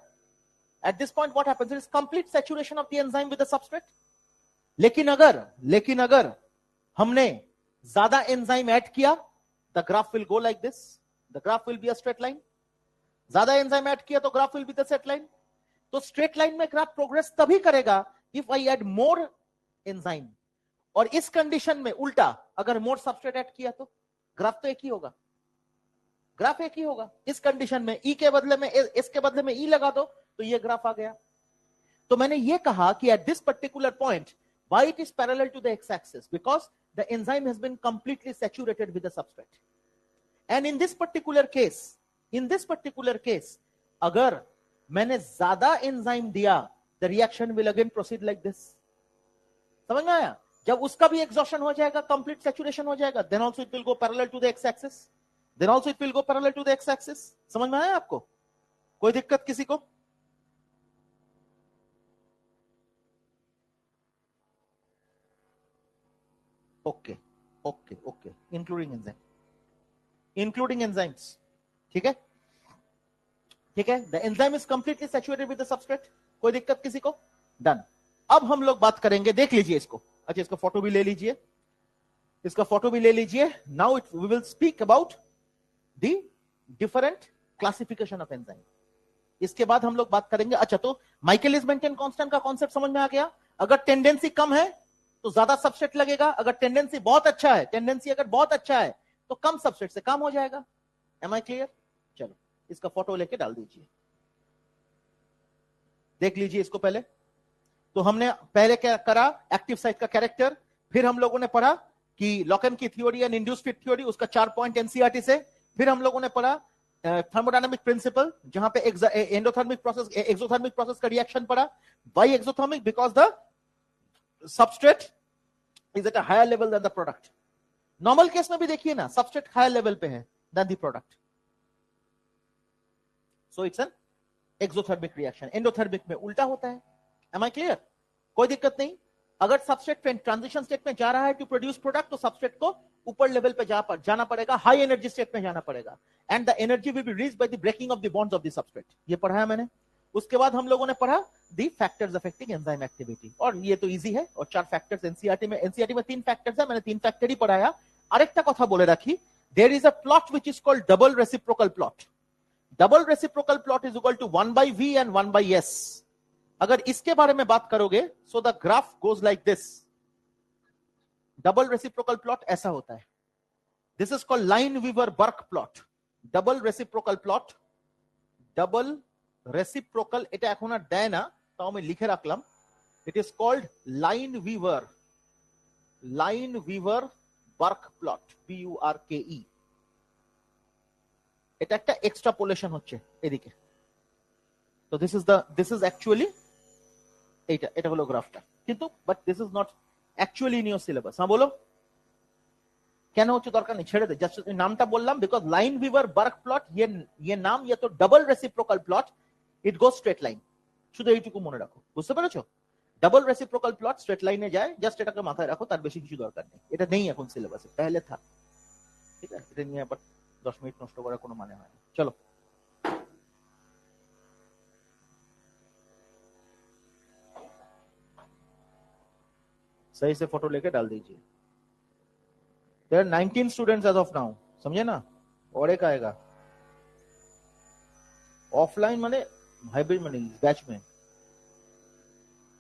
At this point what happens, it is complete saturation of the enzyme with the substrate. लेकिन अगर हमने ज्यादा एंजाइम ऐड किया, the graph will go like this, the graph will be a straight line. ज्यादा enzyme add किया तो graph will be the straight line. तो straight line में ग्राफ प्रोग्रेस तभी करेगा if I add more enzyme. और इस कंडीशन में उल्टा, अगर मोर सबस्ट्रेट ऐड किया तो ग्राफ तो एक ही होगा, ग्राफ एक ही होगा। इस कंडीशन में ई के बदले में एस के बदले में ई लगा दो तो ये ग्राफ आ गया। तो मैंने ये कहा कि at this particular point why it is parallel to the x-axis, because the enzyme has been completely saturated with the substrate. And in this particular case अगर मैंने ज्यादा एंजाइम दिया, the reaction will again proceed like this. समझ में आया? जब उसका भी एग्जॉशन हो जाएगा, कंप्लीट सैचुरेशन हो जाएगा, then also it will go parallel to the x-axis. Then also it will go parallel to the x-axis. समझ में आया आपको? कोई दिक्कत किसी को? ओके, इंक्लूडिंग एंजाइम्स, ठीक है? The enzyme is completely saturated with the substrate. कोई दिक्कत किसी को? डन। अब हम लोग बात करेंगे, देख लीजिए इसको। अच्छा, इसका फोटो भी ले लीजिए। Now we will speak about the different classification of enzyme. इसके बाद हम लोग बात करेंगे। अच्छा, तो माइकेलिस-मेंटेन कांस्टेंट का कॉन्सेप्ट समझ में आ गया। अगर टेंडेंसी कम है तो ज्यादा सबस्ट्रेट लगेगा, अगर टेंडेंसी बहुत अच्छा है तो कम सबस्ट्रेट से काम हो जाएगा। Am I clear? चलो, इसका फोटो लेके डाल दीजिए, देख लीजिए इसको पहले। तो हमने पहले क्या करा, एक्टिव साइट का कैरेक्टर, फिर हम लोगों ने पढ़ा कि लॉकन की theory and induced fit theory, उसका 4 पॉइंट एनसीईआरटी से, फिर हम लोगों ने पढ़ा थर्मोडायनामिक प्रिंसिपल, जहां पे एंडोथर्मिक प्रोसेस एक्सोथर्मिक प्रोसेस का रिएक्शन पढ़ा। Why exothermic? Because the substrate is at a higher level than the product. Normal case में भी देखिए ना, सबस्ट्रेट हायर लेवल पे है than the product, so it's an exothermic reaction. Endothermic में उल्टा होता है। Am I clear? कोई दिक्कत नहीं। अगर सबस्ट्रेट ट्रांजिशन स्टेट में जा रहा है टू प्रोड्यूस प्रोडक्ट, तो सबस्ट्रेट को ऊपर लेवल पे जाना पड़ेगा, हाई एनर्जी स्टेट में जाना पड़ेगा, and the energy will be reached by the breaking of the bonds of the substrate. ये पढ़ा है मैंने। उसके बाद हम लोगों ने पढ़ा the factors affecting enzyme activity, और ये तो इजी है, और 4 फैक्टर्स एनसीईआरटी में 3 फैक्टर्स है, मैंने 3 फैक्टर ही पढ़ाया। आरेकटा कथा बोले राखी, there is a plot which is called double reciprocal plot. Double reciprocal plot is equal to 1 by v and 1 by s। अगर इसके बारे में बात करोगे, so the graph goes like this. Double reciprocal plot ऐसा होता है, this is called Lineweaver Burk plot. Double reciprocal plot, double reciprocal, এটা এখন আর দেয় না, তাও আমি লিখে রাখলাম। It is called line weaver Burk plot, PURKE। এটা একটা এক্সট্রাপোলেশন হচ্ছে এদিকে। তো দিস ইজ অ্যাকচুয়ালি এটা হলো গ্রাফটা, কিন্তু but this is not actually in your syllabus. হ্যাঁ বলো, কেন হচ্ছে দরকার নেই, ছেড়ে দে, জাস্ট নামটা বললাম বিকজ লাइन वीवर बर्क प्लॉट, ये नाम, ये तो double reciprocal plot, it goes straight line. শুধু এইটুকু মনে রাখো, বুঝতে পেরেছো? ডাবল রেসিপ্রোকাল প্লট স্ট্রেট লাইনে যায়, জাস্ট এটাকে মাথায় রাখো, তার বেশি কিছু দরকার নেই। এটা নেই এখন সিলেবাসে, पहले था। ঠিক আছে, এটা নিয়ে আবার 10 মিনিট নষ্ট করার কোনো মানে হয় না। চলো, सही से फोटो लेके डाल दीजिए। There are 19 students as of now, समझे ना? और एक आएगा ऑफलाइन, माने हाइब्रिड में नहीं, बैच में।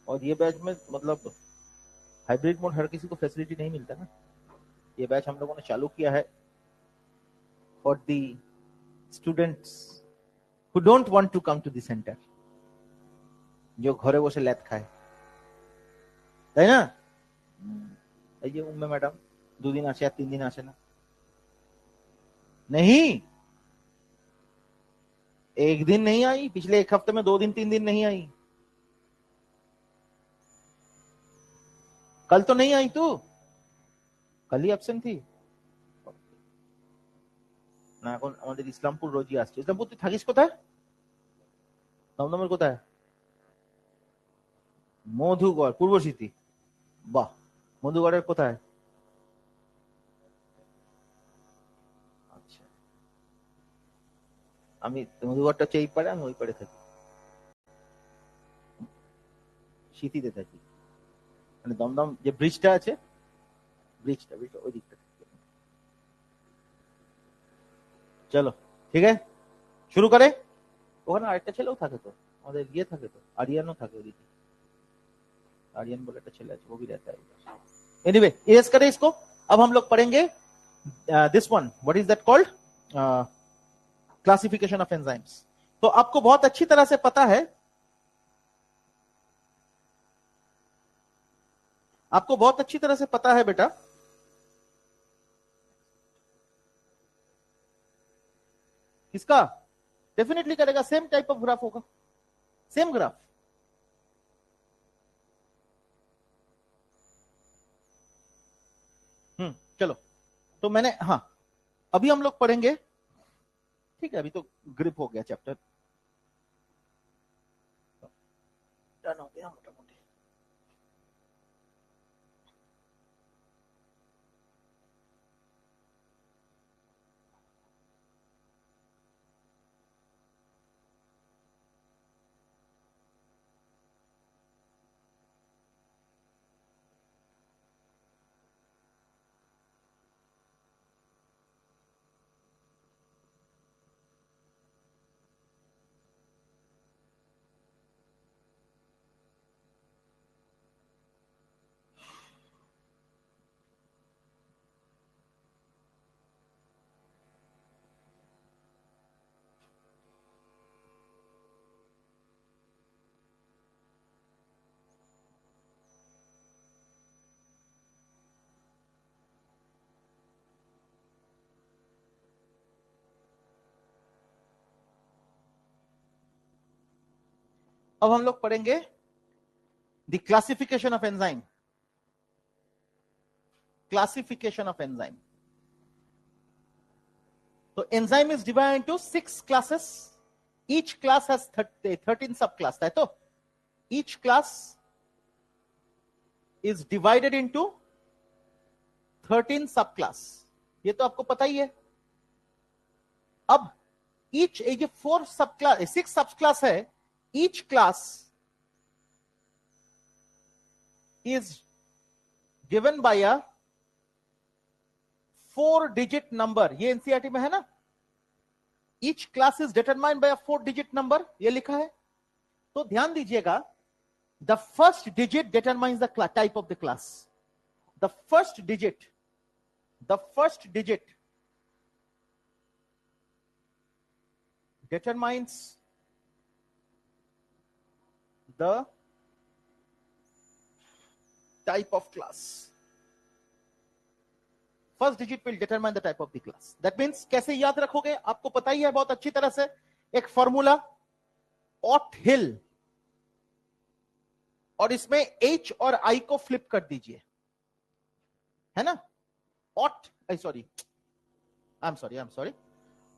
और ये बैच में मतलब हाइब्रिड मोड हर किसी को फैसिलिटी नहीं मिलता ना। ये बैच हम लोगों ने चालू किया है for the students who don't want to come to the centre, जो घरे बसे ল্যাদ খায়, তাই না? এই যে উম্মে ম্যাডাম 2 दिन আসে আর 3 दिन আসে না। नहीं, एक दिन नहीं आई, पिछले 1 हफ्ते में 2 दिन 3 दिन नहीं आई। कल तो नहीं आई तू, कल ही एब्सेंट थी না। এখন আমাদের ইসলামপুর রোজই আসছে। ইসলামপুর তুই থাকিস কোথায়? দমদমের কোথায়? মধুগড়, পূর্ব স্মৃতি। বাহ, মধুগড়ের কোথায়? আচ্ছা, আমি মধুগড়টা হচ্ছে এই পারে, আমি ওই পারে থাকি, স্মৃতিতে থাকি। মানে দমদম যে ব্রিজটা আছে, ব্রিজটা ওই দিকটা। চলো ঠিক আছে, শুরু করে। ওখানে আরেকটা ছেলেও থাকে তো, আমাদের গিয়ে থাকে তো, আরিয়ানও থাকে ওদিকে। आर्यन बोले तो चले, वो भी रहता है। एनीवे, इरेज करें इसको। अब हम लोग पढ़ेंगे this one, what is that called, classification of enzymes. तो आपको बहुत अच्छी तरह से पता है, आपको बहुत अच्छी तरह से पता है बेटा, किसका? डेफिनेटली करेगा, सेम टाइप ऑफ ग्राफ होगा, सेम ग्राफ। चलो, तो मैंने, हाँ, अभी हम लोग पढ़ेंगे, ठीक है, अभी तो ग्रिप हो गया चैप्टर, डन हो गया मोटा मोटी। अब हम लोग पढ़ेंगे the classification of enzyme. Classification of enzyme. तो enzyme is divided into 6 classes. Each class has 13 sub class है, तो each class is divided into 13 sub class. ये तो आपको पता ही है। अब ईच ये 4 सब क्लास 6 सब क्लास है। Each class is given by a 4 digit number. ये एनसीईआरटी में है ना। Each class is determined by a 4 digit number, ये लिखा है। तो ध्यान दीजिएगा, the first digit determines the type of the class. The first digit determines the type of class. First digit will determine the type of the class. That means कैसे याद रखोगे, आपको पता ही है बहुत अच्छी तरह से। एक फॉर्मूला ऑट हिल, और इसमें H और I को फ्लिप कर दीजिए, है ना। ऑट आई एम सॉरी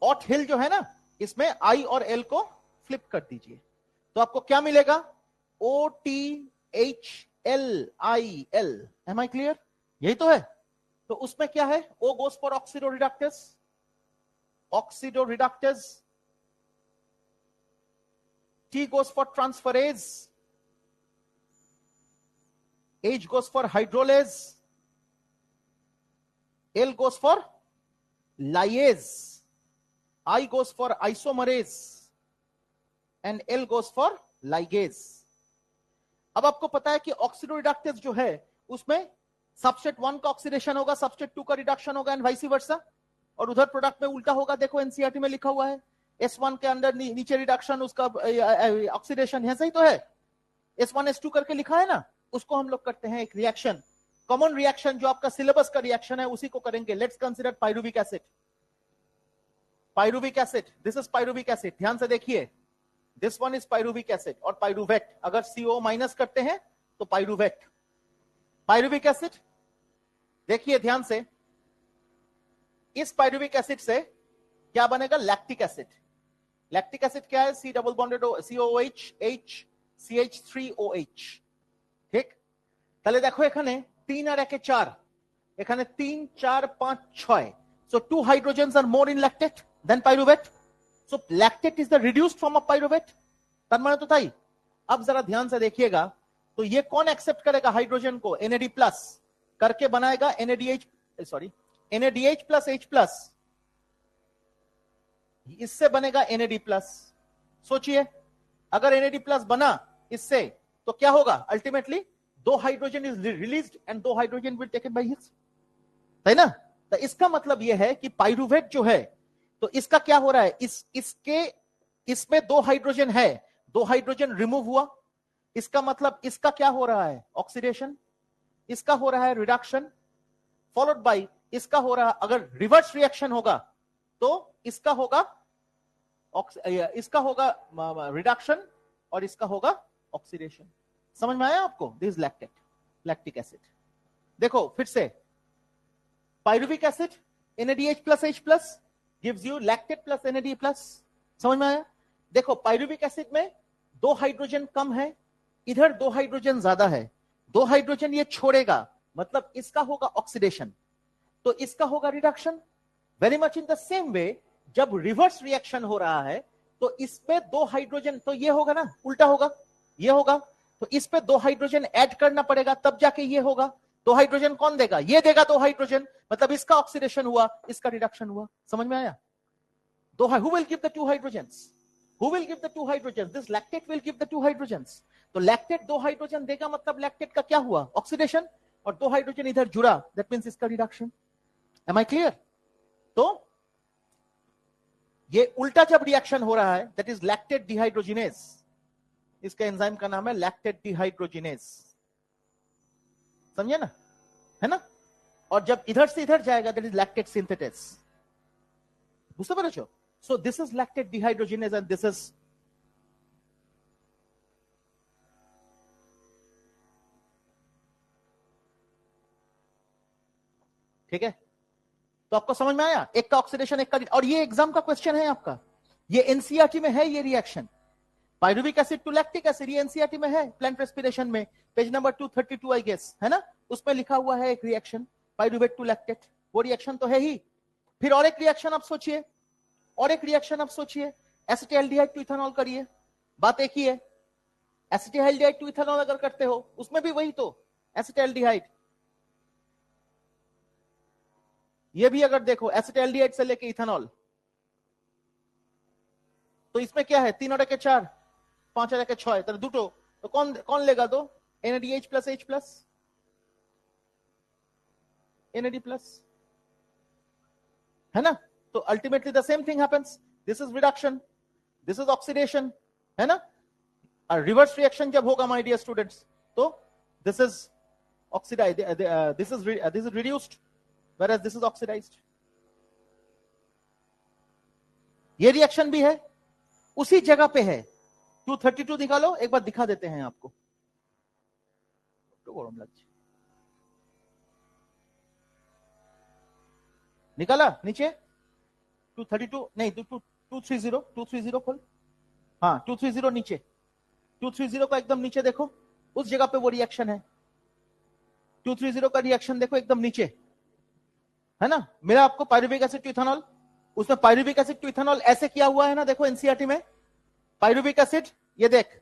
ऑट हिल जो है ना, इसमें I और L को फ्लिप कर दीजिए, तो आपको क्या मिलेगा? OTHLIL। Am I clear? यही तो है। तो उसमें क्या है? O goes for oxidoreductase, T goes for transferase, H goes for hydrolase, L goes for lyase, I goes for isomerase and L goes for ligase। अब आपको पता है कि ऑक्सीडोरिडक्टेज जो है उसमें सबस्ट्रेट 1 का ऑक्सीडेशन होगा, सबस्ट्रेट 2 का रिडक्शन होगा एंड वाइस वर्सा, और उधर प्रोडक्ट में उल्टा होगा। देखो एनसीईआरटी में लिखा हुआ है, S1 के अंदर नीचे रिडक्शन, उसका ऑक्सीडेशन है, सही तो है। S1 S2 करके लिखा है ना, उसको हम लोग करते हैं एक रिएक्शन, कॉमन रिएक्शन जो आपका सिलेबस का रिएक्शन है उसी को करेंगे। Let's consider pyruvic acid. Pyruvic acid, this is pyruvic acid, ध्यान से देखिए, this one is pyruvic acid और पाइरुवेट। अगर CO माइनस करते हैं तो पाइरुवेट। पाइरुविक एसिड देखिए ध्यान से, इस पाइरुविक एसिड से क्या बनेगा? Lactic acid. लैक्टिक एसिड क्या है? C double bonded COOH H CH3OH। ठीक, তাহলে দেখো এখানে 3 আর 1 4, এখানে 3 4 5 6, so 2 hydrogens are more in lactate than pyruvate, so lactate is the reduced form of pyruvate। তার মানে তো তাই। अब जरा ध्यान से देखिएगा, तो ये कौन एक्सेप्ट करेगा हाइड्रोजन को? NAD प्लस करके बनाएगा NADH प्लस H प्लस, इससे बनेगा NAD प्लस। सोचिए, अगर NAD प्लस बना इससे तो क्या होगा? Ultimately 2 hydrogen is released and 2 hydrogen will taken by his, है ना। तो इसका मतलब यह है कि पाइरुवेट जो है, तो इसका क्या हो रहा है? इसमें 2 हाइड्रोजन है, 2 हाइड्रोजन रिमूव हुआ, इसका मतलब इसका क्या हो रहा है? ऑक्सीडेशन। इसका हो रहा है रिडक्शन, फॉलोड बाय इसका हो रहा है, अगर रिवर्स रिएक्शन होगा तो इसका होगा रिडक्शन और इसका होगा ऑक्सीडेशन। समझ में आया आपको? This is lactic acid. देखो फिर से, pyruvic acid NADH plus H plus gives you lactate plus NAD plus. समझ में आया? देखो पाइरुविक एसिड में 2 हाइड्रोजन कम है, इधर 2 हाइड्रोजन ज्यादा है, 2 हाइड्रोजन ये छोड़ेगा, मतलब इसका होगा ऑक्सीडेशन, तो इसका होगा reduction. Very much in the same way, जब रिवर्स रिएक्शन हो रहा है तो इसमें 2 हाइड्रोजन, तो ये होगा ना, उल्टा होगा, ये होगा, तो इस पे 2 हाइड्रोजन ऐड करना पड़ेगा, तब जाके ये होगा। 2 हाइड्रोजन कौन देगा? ये देगा 2 हाइड्रोजन, मतलब इसका ऑक्सीडेशन हुआ, इसका रिडक्शन हुआ। समझ में आया? Who will give the 2 hydrogens? Who will give the 2 hydrogens? This lactate will give the 2 hydrogens. तो लैक्टेट 2 हाइड्रोजन देगा, मतलब लैक्टेट का क्या हुआ? ऑक्सीडेशन, और 2 हाइड्रोजन इधर जुड़ा, दैट मींस इसका रिडक्शन। Am I clear? तो ये उल्टा जब रिएक्शन हो रहा है, दैट इज लैक्टेट डिहाइड्रोजिनेज, इसका एंजाइम का नाम है लैक्टेट डिहाइड्रोजिनेज। समझे ना, है ना। और जब इधर से इधर जाएगा, दैट इज लैक्टेट सिंथेटेस। বুঝতে পেরেছো? So this is lactate dehydrogenase and this is ठीक है, तो आपको समझ में आया, एक का ऑक्सीडेशन एक का, और ये एग्जाम का क्वेश्चन है आपका, ये एनसीईआरटी में है ये रिएक्शन, pyruvic acid to lactic acid, ये एनसीईआरटी में है प्लांट रेस्पिरेशन में, पेज नंबर 232 आई गेस, है ना, उसमें लिखा हुआ है एक रिएक्शन पाइरुवेट टू लैक्टेट, वो रिएक्शन तो है ही। फिर और एक रिएक्शन आप सोचिए, और एक रिएक्शन आप सोचिए, एसिटाल्डिहाइड टू इथेनॉल करिए, बात एक ही है, एसिटाल्डिहाइड टू इथेनॉल अगर करते हो उसमें भी वही तो एसिटाल्डिहाइड, ये भी अगर देखो एसिटाल्डिहाइड से लेके इथेनॉल, तो इसमें क्या है, 3 और 1 4, 5 और 1 6, तो दुटो, तो कौन कौन लेगा, तो NADH plus H plus NAD plus, है ना, तो ultimately the same thing happens, this is reduction, this is oxidation, है ना, और रिवर्स रिएक्शन जब होगा माय डियर स्टूडेंट्स, तो this is oxidize, this is reduced, whereas this is oxidized, ये रिएक्शन भी है, उसी जगह पे है, 232 निकालो, एक बार दिखा देते हैं आपको, तो गरम लगছে, निकाला नीचे 232 नहीं, 230 खोल, हाँ 230 नीचे, 230 का एकदम नीचे देखो, उस जगह पे वो रिएक्शन है, 230 का रिएक्शन देखो एकदम नीचे, है ना, मेरा आपको पाइरुविक एसिड टू इथेनॉल, उसमें पाइरुविक एसिड टू इथेनॉल ऐसे किया हुआ है ना, देखो एनसीईआरटी में पाइरुविक एसिड, ये देख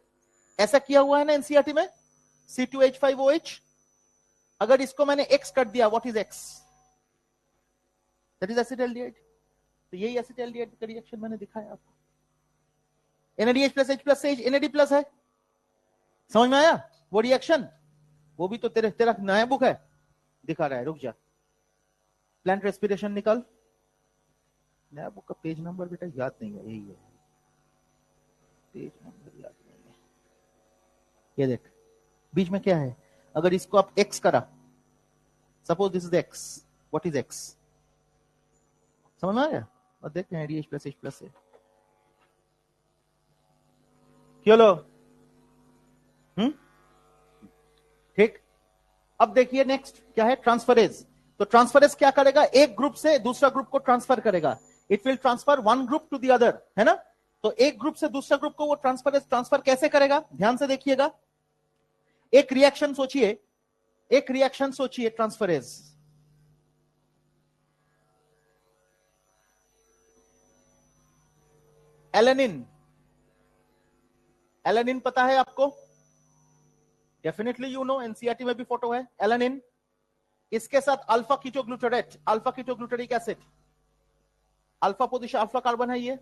ऐसा किया हुआ है ना एनसीईआरटी में, C2H5OH, अगर इसको मैंने X कर दिया, what is X, that is acetaldehyde, तो यही एसिटाल्डिहाइड का रिएक्शन मैंने दिखाया आपको, NADH प्लस H प्लस से NAD प्लस है, समझ में आया वो रिएक्शन, वो भी तो तेरा नया बुक है दिखा रहा है, रुक जा, प्लांट रेस्पिरेशन निकाल, नया बुक का पेज नंबर बेटा याद नहीं है, यही है पेज नंबर याद नहीं है, ये देख बीच में क्या है, अगर इसको आप X करा, suppose this is X, what is X, समझ में आ गया, और देखते हैं NADH प्लस H प्लस से, चलो ठीक, अब देखिए नेक्स्ट क्या है, ट्रांसफरेज, तो ट्रांसफरेज क्या करेगा, एक ग्रुप से दूसरा ग्रुप को ट्रांसफर करेगा, it will transfer one group to the other, है ना, तो एक ग्रुप से दूसरा ग्रुप को वो ट्रांसफर कैसे करेगा, ध्यान से देखिएगा, एक रिएक्शन सोचिए, एक रिएक्शन सोचिए ट्रांसफरेज, एलेनिन, एलेनिन पता है आपको, डेफिनेटली यू नो, एनसीईआरटी में भी फोटो है, एलेनिन, इसके साथ alpha ketoglutarate, alpha ketoglutaric acid, alpha position, alpha carbon है ये,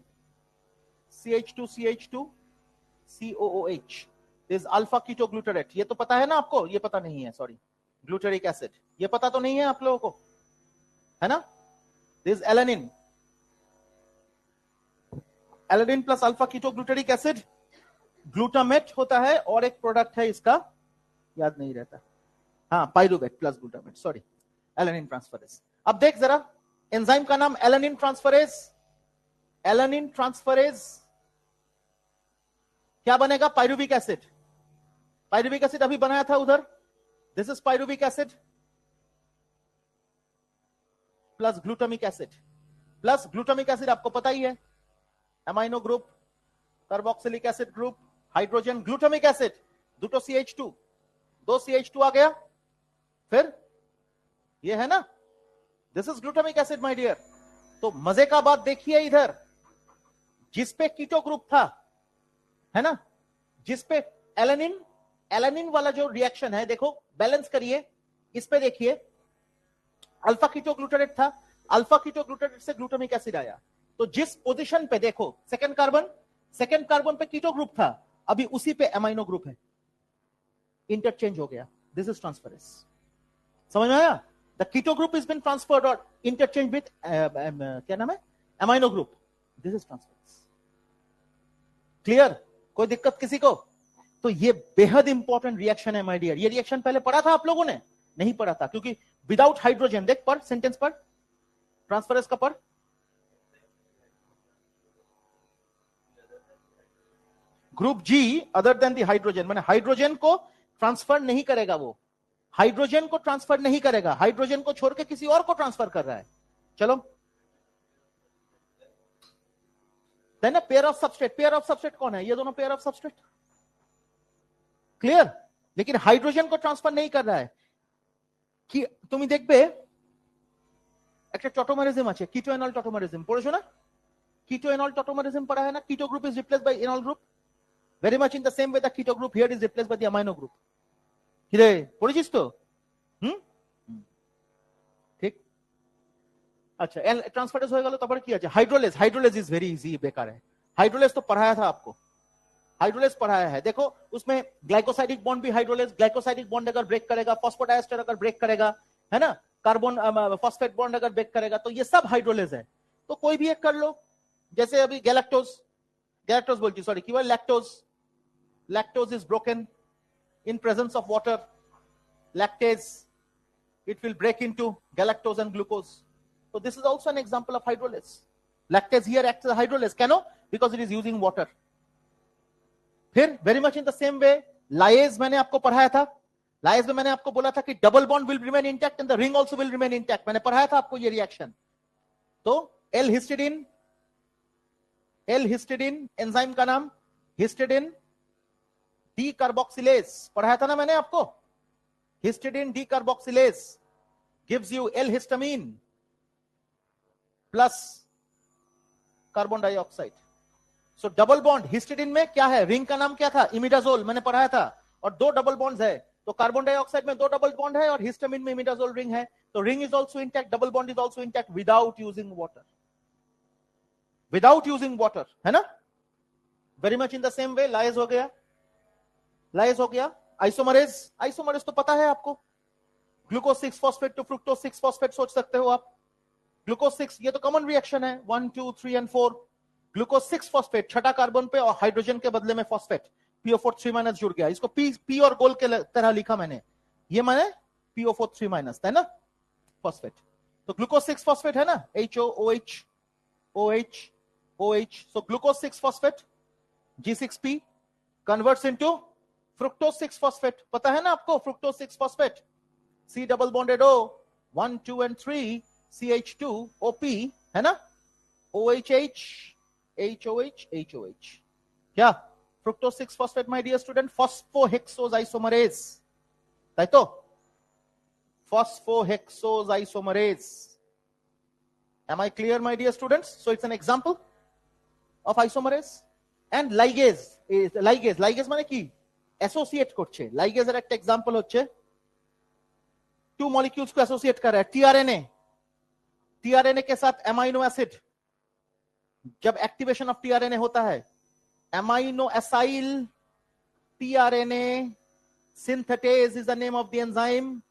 CH2 COOH, this alpha ketoglutarate, ये तो पता है ना आपको, ये पता नहीं है, सॉरी, ग्लूटारिक एसिड, ये पता तो नहीं है आप लोगों को, है ना, this alanine, alanine plus alpha ketoglutaric acid, glutamate होता है, और एक प्रोडक्ट है इसका याद नहीं रहता, हाँ pyruvate plus glutamate, sorry, alanine transferase, अब देख जरा, एंजाइम का नाम एलेनिन ट्रांसफरेज, एलेनिन ट्रांसफरेज क्या बनेगा, पाइरुविक एसिड, पाइरुविक एसिड अभी बनाया था उधर, this is pyruvic acid plus glutamic acid, plus glutamic acid आपको पता ही है, amino group, carboxylic acid group, hydrogen, glutamic acid, दुटो CH2, 2 CH2 आ गया, फिर ये है ना, this is glutamic acid my dear, तो मजे का बात देखिए इधर, जिसपे कीटो ग्रुप था, है ना, जिसपे एलेनिन, एलेनिन वाला जो रिएक्शन है देखो, बैलेंस करिए, इस पे देखिए, अल्फा कीटोग्लूटारेट था, अल्फा कीटोग्लूटारेट से ग्लूटामिक एसिड आया, तो जिस पोजीशन पे देखो सेकंड कार्बन पे कीटो ग्रुप था, अभी उसी पे एमाइनो ग्रुप है, इंटरचेंज हो गया, दिस इज ट्रांसफरेंस, समझ में आया, the keto group is been transferred और इंटरचेंज विद क्या नाम है, amino group, this is transference, clear, कोई दिक्कत किसी को, तो ये बेहद इंपॉर्टेंट रिएक्शन है माय डियर, ये रिएक्शन पहले पढ़ा था आप लोगों ने, नहीं पढ़ा था, क्योंकि विदाउट हाइड्रोजन, देख पर सेंटेंस पर, ट्रांसफरेंस का पर, group G other than the hydrogen, मैंने हाइड्रोजन को ट्रांसफर नहीं करेगा वो, हाइड्रोजन को ट्रांसफर नहीं करेगा, हाइड्रोजन को छोड़ के किसी और को ट्रांसफर कर रहा है। चलो, then pair of substrate, pair of substrate कौन है? ये दोनों पेयर ऑफ सबस्ट्रेट, क्लियर। लेकिन हाइड्रोजन को ट्रांसफर नहीं कर रहा है कि তুমি দেখবে একটা টটোমারিজম আছে, কিটো এনল টটোমারিজম, পড়েছো না? কিটো এনল টটোমারিজম পড়া है ना? Keto group is replaced by enol group, very much in the same way the keto group here is replaced by the amino group। কিরে পড়েছিস তো? ঠিক। अच्छा, एल ट्रांसफरेंस हो गया, তারপরে কি আছে? Hydrolase, hydrolase is very easy, बेकार है। हाइड्रोलेज तो पढ़ाया था आपको, हाइड्रोलेज पढ़ाया है। देखो उसमें ग्लाइकोसाइडिक बॉन्ड भी हाइड्रोलेज, ग्लाइकोसाइडिक बॉन्ड अगर ब्रेक करेगा, फॉस्फोडाइएस्टर अगर ब्रेक करेगा, है ना, कार्बन फॉस्फेट बॉन्ड अगर ब्रेक करेगा, तो ये सब हाइड्रोलेज है। तो कोई भी एक कर लो, जैसे अभी गैलेक्टोज, गैलेक्टोज बोलती सॉरी, की word lactose, lactose is broken in presence of water, lactase, it will break into galactose and glucose, so this is also an example of hydrolase। lactase here acts as a hydrolase, cano, because it is using water। फिर very much in the same way lyase मैंने आपको पढ़ाया था, lyase में मैंने आपको बोला था कि double bond will remain intact and the ring also will remain intact, मैंने पढ़ाया था आपको ये रिएक्शन। तो L हिस्टिडीन एंजाइम का नाम हिस्टिडीन डी कार्बोक्सिलेज, पढ़ाया था ना मैंने आपको। Histidine D carboxylase gives U L histamine plus carbon dioxide. सो डबल बॉन्ड हिस्टिडीन में क्या है? रिंग का नाम क्या था? इमिडाजोल, मैंने पढ़ाया था। और दो डबल बॉन्ड्स है, तो कार्बन डाइऑक्साइड में दो डबल बॉन्ड है और हिस्टामीन में इमिडाजोल रिंग है, तो ring is also intact, double bond is also intact without using water, without using water, है ना। Very much in the same way lies हो गया, लाइज हो गया। आइसोमरेज, आइसोमरेज तो पता है आपको, glucose 6 phosphate to fructose 6 phosphate, सोच सकते हो आप। ग्लूकोज 6 ये तो कॉमन रिएक्शन है, 1 2 3 एंड 4। ग्लूकोज 6 फॉस्फेट छठा कार्बन पे और हाइड्रोजन के बदले में फॉस्फेट, PO4 3- जुड़ गया। इसको पी और गोल के तरह लिखा मैंने, ये मैंने PO4 3- है ना, फॉस्फेट। तो ग्लूकोज 6 फॉस्फेट है ना, HOOH OH OH, so glucose 6 phosphate G6P converts into fructose 6 phosphate, पता है ना आपको, fructose 6 phosphate, C double bonded O 1 2 and 3 CH2 OP, है ना, OHH HOH HOH, क्या fructose 6 phosphate my dear student, phosphohexose isomerase, তাই তো, phosphohexose isomerase। Am I clear my dear students? So it's an example of isomerase। and ligase is ligase, ligase মানে কি, associate করছে। লাইগেজের একটা example হচ্ছে two molecules को associate कर रहा है, टीआरएनए, टीआरएनए के साथ एमाइनो एसिड, जब एक्टिवेशन ऑफ टीआरएनए होता है, amino acyl tRNA synthetase is the name of the enzyme,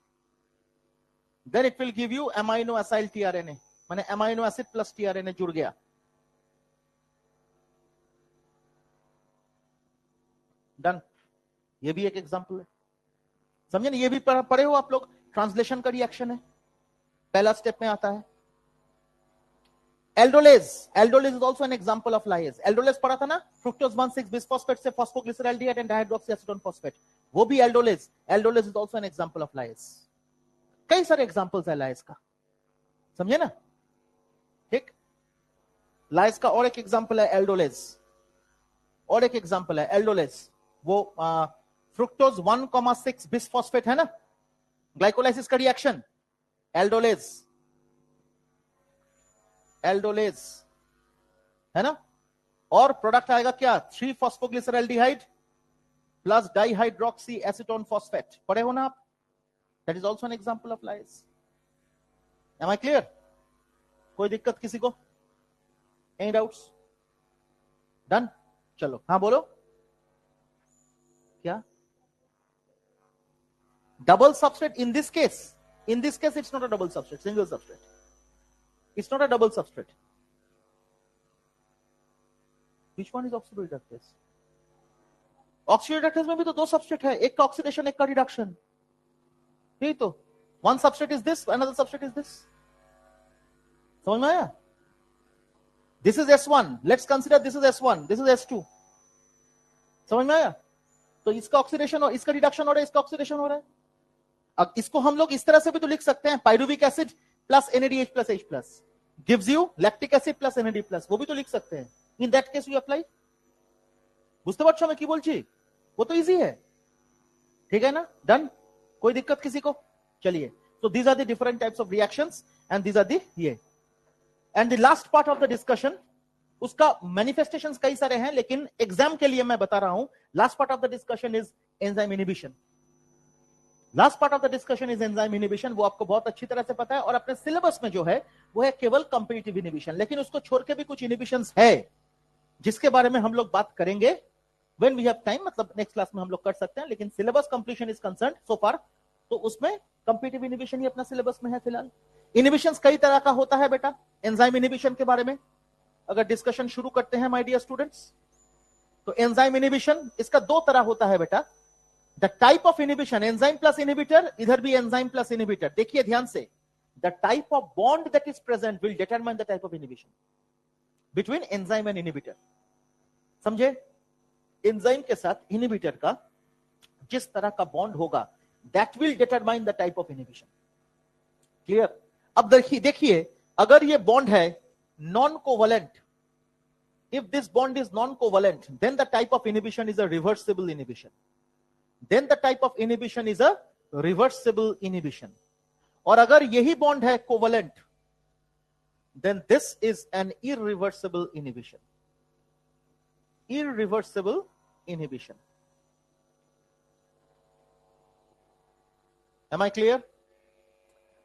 then it will give you amino acyl tRNA, माने एमाइनो एसिड प्लस टीआरएनए जुड़ गया। डन, ये भी एक एग्जांपल है, समझे ना। ये भी पढ़े हो आप लोग, ट्रांसलेशन का रिएक्शन है, पहला स्टेप में आता है। Aldolase, aldolase is also an example of lies. Aldolase पढ़ा था ना, फ्रुक्टोज 1,6 बिसफॉस्फेट से फॉस्फोग्लिसरॉल्डिहाइड एंड डाइहाइड्रोक्सी एसीटोन फॉस्फेट, वो भी aldolase. Aldolase is also an example of lies. कई सारे एग्जांपल्स है लाइज का, समझे ना, ठीक। लाइज का और एक एग्जांपल है एल्डोलेज, और एक एग्जांपल है एल्डोलेज, वो फ्रुक्टोज 1,6 बिसफॉस्फेट है ना, ग्लाइकोलाइसिस का रिएक्शन, एल्डोलेज, एल्डोलेज, है ना। और प्रोडक्ट आएगा क्या, 3 phosphoglyceraldehyde plus dihydroxy acetone phosphate, पढ़े हो ना आप, that is also an example of lyase. Am I clear? कोई दिक्कत किसी को? Any doubts? डन, चलो हाँ बोलो, क्या double substrate? In this case it's not a double substrate, single substrate, it's not a double substrate. Which one is oxidoreductase? Oxidoreductase में भी तो दो सबस्ट्रेट है, एक का ऑक्सीडेशन एक का रिडक्शन, यही तो, one substrate is this, another substrate is this, समझ में आया? This is S1, let's consider this is S1, this is S2, समझ में आया? तो इसका ऑक्सीडेशन और इसका रिडक्शन हो रहा है, इसका ऑक्सीडेशन हो रहा है, अब इसको हम लोग इस तरह से भी तो लिख सकते हैं, pyruvic acid plus NADH plus H plus gives you lactic acid plus NAD plus, वो भी तो लिख सकते हैं। इन दैट केस यू अप्लाई। বুঝতে পারছো আমি কি বলছি? वो तो इजी है, ठीक है ना? डन, कोई दिक्कत किसी को? चलिए, so these are the different types of reactions and these are the ये and the last part of the discussion, उसका मैनिफेस्टेशंस कई सारे हैं लेकिन एग्जाम के लिए मैं बता रहा हूं, last part of the discussion is enzyme inhibition. Last part of the discussion is enzyme inhibition, वो आपको बहुत अच्छी तरह से पता है और अपने सिलेबस में जो है वो है केवल कॉम्पिटिटिव इनहिबिशन, लेकिन उसको छोड़ के भी कुछ इनहिबिशंस है जिसके बारे में हम लोग बात करेंगे व्हेन वी हैव टाइम, मतलब नेक्स्ट क्लास में हम लोग कर सकते हैं, लेकिन सिलेबस कंप्लीशन इज कंसर्न्ड सो फार, तो उसमें कॉम्पिटिटिव इनहिबिशन ही अपना सिलेबस में है फिलहाल। इनहिबिशंस कई तरह का होता है बेटा, एंजाइम इनहिबिशन के बारे में अगर डिस्कशन शुरू करते हैं माय डियर स्टूडेंट्स, तो एंजाइम इनहिबिशन इसका दो तरह होता है बेटा। The type of inhibition, enzyme plus inhibitor, इधर भी एंजाइम प्लस इनहिबिटर। देखिए ध्यान से, the type of bond that is present will determine the type of inhibition between enzyme and inhibitor. समझे? एंजाइम के साथ इनहिबिटर का जिस तरह का बॉन्ड होगा that will determine the type of inhibition. Clear? अब देखिए अगर ये बॉन्ड है non-covalent, if this bond is non-covalent, then the type of inhibition is a reversible inhibition. Then the type of inhibition is a reversible inhibition. और अगर यही bond है covalent, then this is an irreversible inhibition. Irreversible inhibition. Am I clear?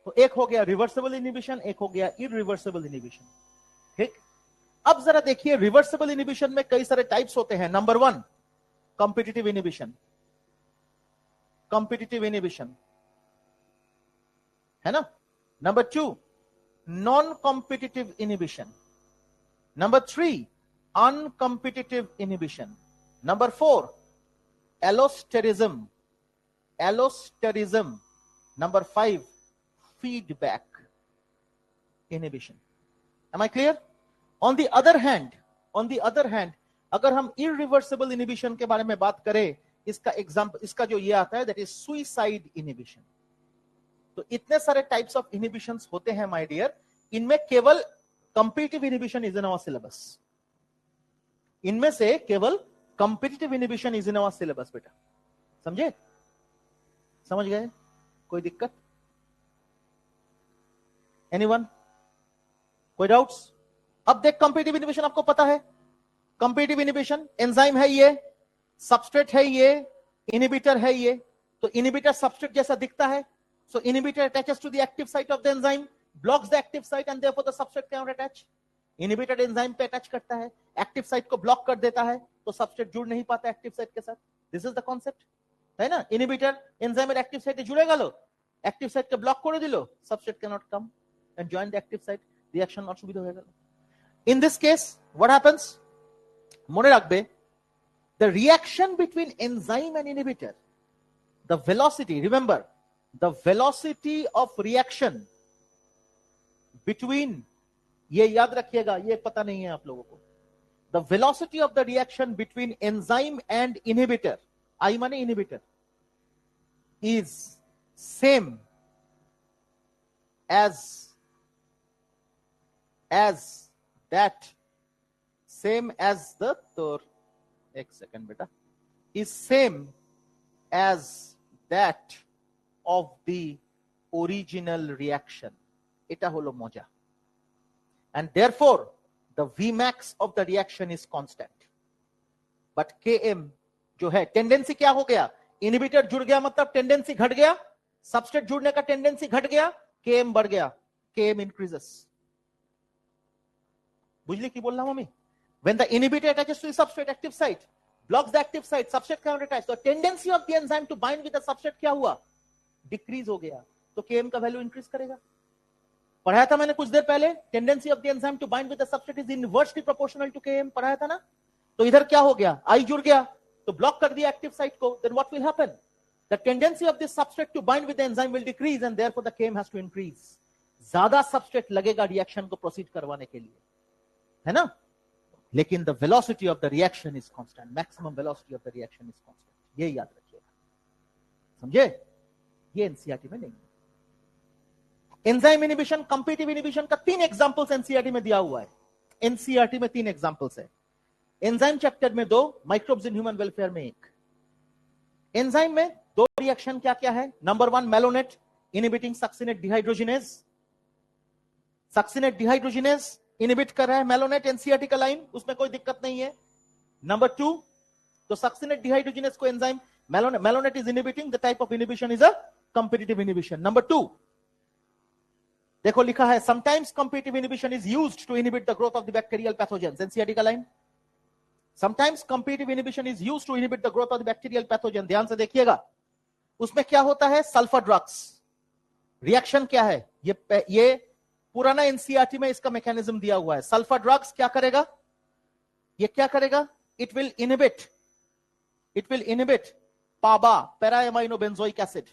तो एक हो गया reversible inhibition, एक हो गया इररिवर्सिबल इनहिबिशन। ठीक, अब जरा देखिए रिवर्सिबल इनहिबिशन में कई सारे टाइप्स होते हैं। Number 1 competitive inhibition, competitive inhibition है ना। Number 2 non competitive inhibition. Number 3 uncompetitive inhibition. Number 4 allosterism, allosterism. Number 5 feedback inhibition. Am I clear? On the other hand, अगर हम irreversible inhibition के बारे में बात करें, इसका एग्जांपल, इसका जो ये आता है that is suicide inhibition। तो इतने सारे types of inhibitions होते हैं my dear, इनमें केवल competitive inhibition is in our syllabus। इनमें से केवल competitive inhibition is in our syllabus बेटा, समझे? समझ गए? कोई दिक्कत? Anyone? कोई डाउट्स? अब देख कॉम्पिटिटिव इनहिबिशन आपको पता है, कॉम्पिटिटिव इनहिबिशन एंजाइम है ये, सबस्ट्रेट है ये, इनहिबिटर है ये। तो इनहिबिटर सबस्ट्रेट जैसा दिखता है, so inhibitor attaches to the active site of the enzyme, blocks the active site and therefore the substrate can not attach. Inhibitor enzyme पे अटैच करता है, एक्टिव साइट को ब्लॉक कर देता है, तो सबस्ट्रेट जुड़ नहीं पाता एक्टिव साइट के साथ। दिस इज द कॉन्सेप्ट, है ना। इनहिबिटर एंजाइम एक्टिव साइट जुड़ेगा लो, एक्टिव साइट के ब्लॉक করে দিল, substrate can not come and join the active site, reaction not সুবিধা হয়ে গেল। In this case what happens, মনে রাখবে, the reaction between enzyme and inhibitor, the velocity, remember the velocity of reaction between, ये याद रखिएगा, ये पता नहीं है आप लोगों को, the velocity of the reaction between enzyme and inhibitor, I माने inhibitor, is same as that, same as the, तो एक सेकंड बेटा, is same as that of the original reaction। এটা হলো মজা। and therefore the Vmax of the reaction is constant, but Km जो है, tendency क्या हो गया, इनहिबिटर जुड़ गया मतलब टेंडेंसी घट गया, सबस्ट्रेट जुड़ने का टेंडेंसी घट गया, Km बढ़ गया, Km increases। बुझली की बोल रहा हूं मैं? When the inhibitor attaches to the substrate active site, blocks the active site, substrate cannot attach, so tendency of the enzyme to bind with the substrate क्या हुआ, डिक्रीज हो गया, तो Km का वैल्यू इंक्रीज करेगा। पढ़ाया था मैंने कुछ देर पहले, tendency of the enzyme to bind with the substrate is inversely proportional to Km, पढ़ाया था ना। तो इधर क्या हो गया, I जुड़ गया तो ब्लॉक कर दिया एक्टिव साइट को, then what will happen, the tendency of this substrate to bind with the enzyme will decrease and therefore the Km has to increase। ज्यादा सबस्ट्रेट लगेगा रिएक्शन को प्रोसीड करवाने के लिए, है ना। लेकिन the velocity of the reaction is constant, maximum velocity of the reaction is constant, ये याद रखिएगा, समझे? ये एनसीईआरटी में नहीं है। एंजाइम इनिबिशन, कॉम्पिटिटिव इनिबिशन का 3 एग्जांपल्स एनसीईआरटी में दिया हुआ है। एनसीईआरटी में 3 एग्जांपल्स है। एंजाइम चैप्टर में 2, माइक्रोब्स इन ह्यूमन वेलफेयर में 1। एंजाइम में 2 रिएक्शन क्या क्या है? Number 1 malonate inhibiting succinate dehydrogenase. Succinate dehydrogenase inhibit कर रहा है मेलोनेट, एनसीईआरटी का लाइन, उसमें कोई दिक्कत नहीं है। नंबर 2, तो सक्सिनेट डिहाइड्रोजिनेज को enzyme malonate is inhibiting, the type of inhibition is a competitive inhibition. Number 2 देखो लिखा है sometimes competitive inhibition is used to inhibit the growth of the bacterial pathogens, NCERT का line. Sometimes competitive inhibition is used to inhibit the growth of the bacterial pathogen. ध्यान से देखिएगा, उसमें क्या होता है? Sulphur drugs. रिएक्शन क्या है? ये पुराना एनसीईआरटी में इसका मैकेनिज्म दिया हुआ है। सल्फर ड्रग्स क्या करेगा? ये क्या करेगा? It will inhibit PABA, para amino benzoic acid.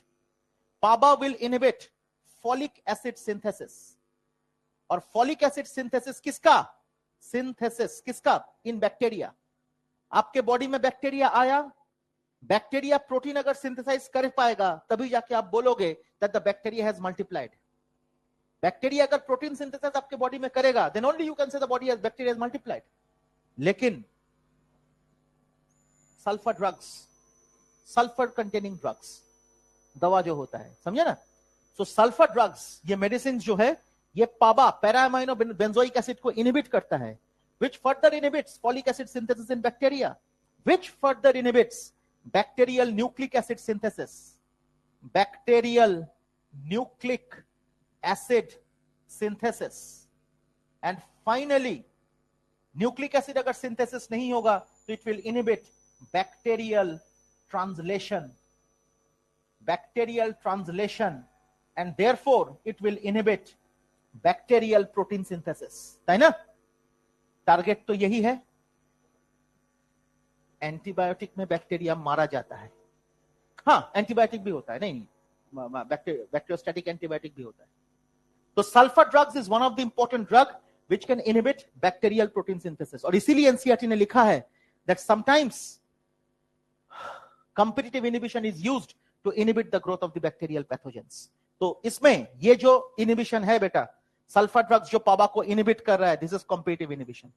PABA will inhibit folic acid synthesis. और फॉलिक एसिड सिंथेसिस किसका? सिंथेसिस किसका? In bacteria. आपके बॉडी में बैक्टीरिया आया, बैक्टीरिया प्रोटीन अगर सिंथेसाइज कर पाएगा तभी जाके आप बोलोगे that the bacteria has multiplied. Bacteria अगर प्रोटीन सिंथेसाइज आपके बॉडी में करेगा then only you can say the body has bacteria has multiplied. लेकिन sulphur drugs, sulphur containing drugs, दवा जो होता है, समझे ना? सो सल्फर ड्रग्स, ये मेडिसिन जो है, ये पाबा, पैरा एमाइनो बेंजोइक एसिड को इनिबिट करता है, which further inhibits folic acid synthesis in bacteria, which further inhibits bacterial nucleic acid synthesis, bacterial nucleic acid synthesis, and finally nucleic acid अगर synthesis नहीं होगा तो it will inhibit bacterial translation, and therefore it will inhibit bacterial protein synthesis, है ना? Target तो यही है। Antibiotic में बैक्टीरिया मारा जाता है। हाँ, एंटीबायोटिक भी होता है, नहीं बैक्टीरियोस्टैटिक एंटीबायोटिक भी होता है। तो sulphur drugs is one of the important drug which can inhibit bacterial protein synthesis. और इसीलिए एनसीईआरटी ने लिखा है that sometimes competitive inhibition is used to inhibit the growth of the bacterial pathogens. तो इसमें ये जो इनहिबिशन है बेटा, सल्फर ड्रग्स जो पाबा को इनहिबिट कर रहा है, दिस इज कॉम्पिटिटिव इनहिबिशन।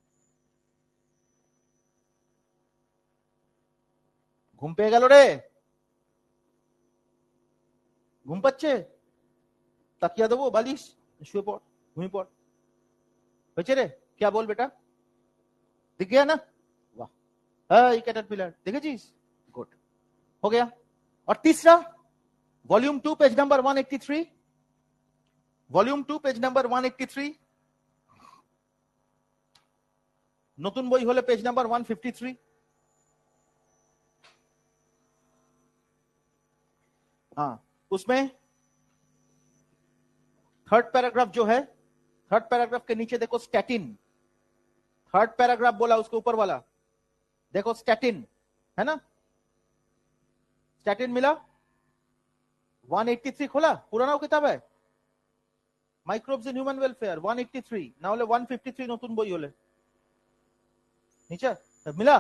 घूम पे गल रे, घूम बच्चे, तकिया दो बालिश, शुए पॉट, घूमी पॉट, बच्चे रे क्या बोल बेटा, दिख गया ना? वाह, ये कैटरपिलर दिखे चीज, गुड, हो गया। और तीसरा, volume 2 page number 183, volume 2 page number 183, নতুন বই হলে পেজ নাম্বার 153। हाँ, उसमें थर्ड पैराग्राफ जो है, थर्ड पैराग्राफ के नीचे देखो स्टैटिन। थर्ड पैराग्राफ बोला उसके ऊपर वाला, देखो स्टैटिन है ना? स्टैटिन मिला, 183 खोला, पुराना किताब है, माइक्रोब्स इन ह्यूमन वेलफेयर 183 ना होले 153 নতুন বই হলে नीचे मिला।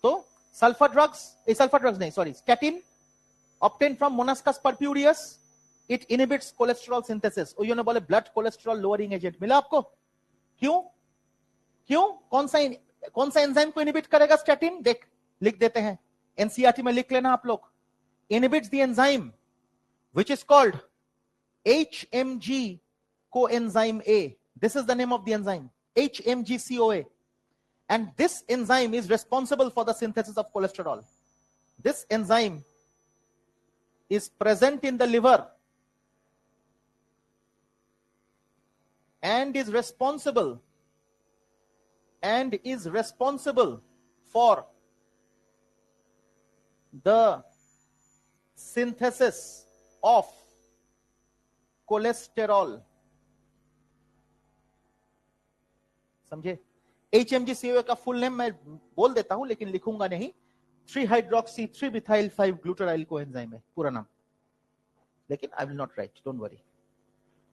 तो सल्फर ड्रग्स नहीं, sorry, statin obtained from Monascus purpureus, it inhibits cholesterol synthesis। OYO ने बोले ब्लड कोलेस्ट्रॉल लोअरिंग एजेंट। मिला आपको? क्यों कौन सा एंजाइम को इनहिबिट करेगा स्टैटिन? देख, लिख देते हैं, एनसीईआरटी में लिख लेना आप लोग। Inhibits the enzyme which is called HMG coenzyme A. This is the name of the enzyme, HMG-CoA, and this enzyme is responsible for the synthesis of cholesterol. This enzyme is present in the liver and is responsible for the synthesis of cholesterol। समझे? HMG-CoA का full name मैं बोल देता हूं लेकिन लिखूंगा नहीं, 3-हाइड्रोक्सी 3-मिथाइल 5-ग्लूटाराइल coenzyme है पूरा नाम, लेकिन I will not right, don't worry.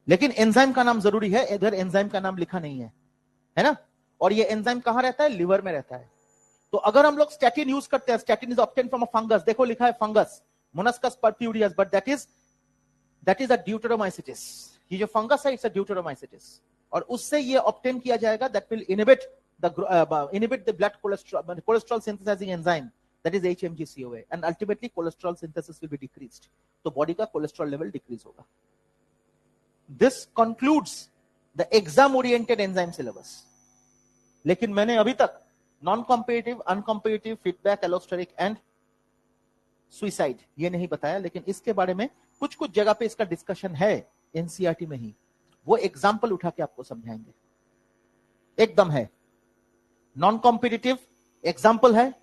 लेकिन एंजाइम का नाम जरूरी है, इधर एंजाइम का नाम लिखा नहीं है ना? और ये एंजाइम कहां रहता है? लिवर में रहता है। तो अगर हम लोग स्टैटिन यूज करते हैं, statin is obtain from a fungus, देखो लिखा है fungus, Monascus purpureus, but that is that is a deuteromycetes. ये जो फंगस है इट्स अ ड्यूटेरोमाइसिटिस, और उससे ये ऑब्टेन किया जाएगा that will inhibit the blood cholesterol synthesising enzyme that is HMG-CoA, and ultimately cholesterol synthesis will be decreased, तो body का कोलेस्ट्रॉल लेवल डिक्रीज होगा। This concludes the exam oriented enzyme syllabus. लेकिन मैंने अभी तक non competitive, uncompetitive, feedback, allosteric and suicide ये नहीं बताया, लेकिन इसके बारे में कुछ कुछ जगह पे इसका डिस्कशन है एनसीईआरटी में ही, वो एग्जाम्पल उठा के आपको समझाएंगे। एकदम है नॉन कॉम्पिटिटिव एग्जाम्पल है,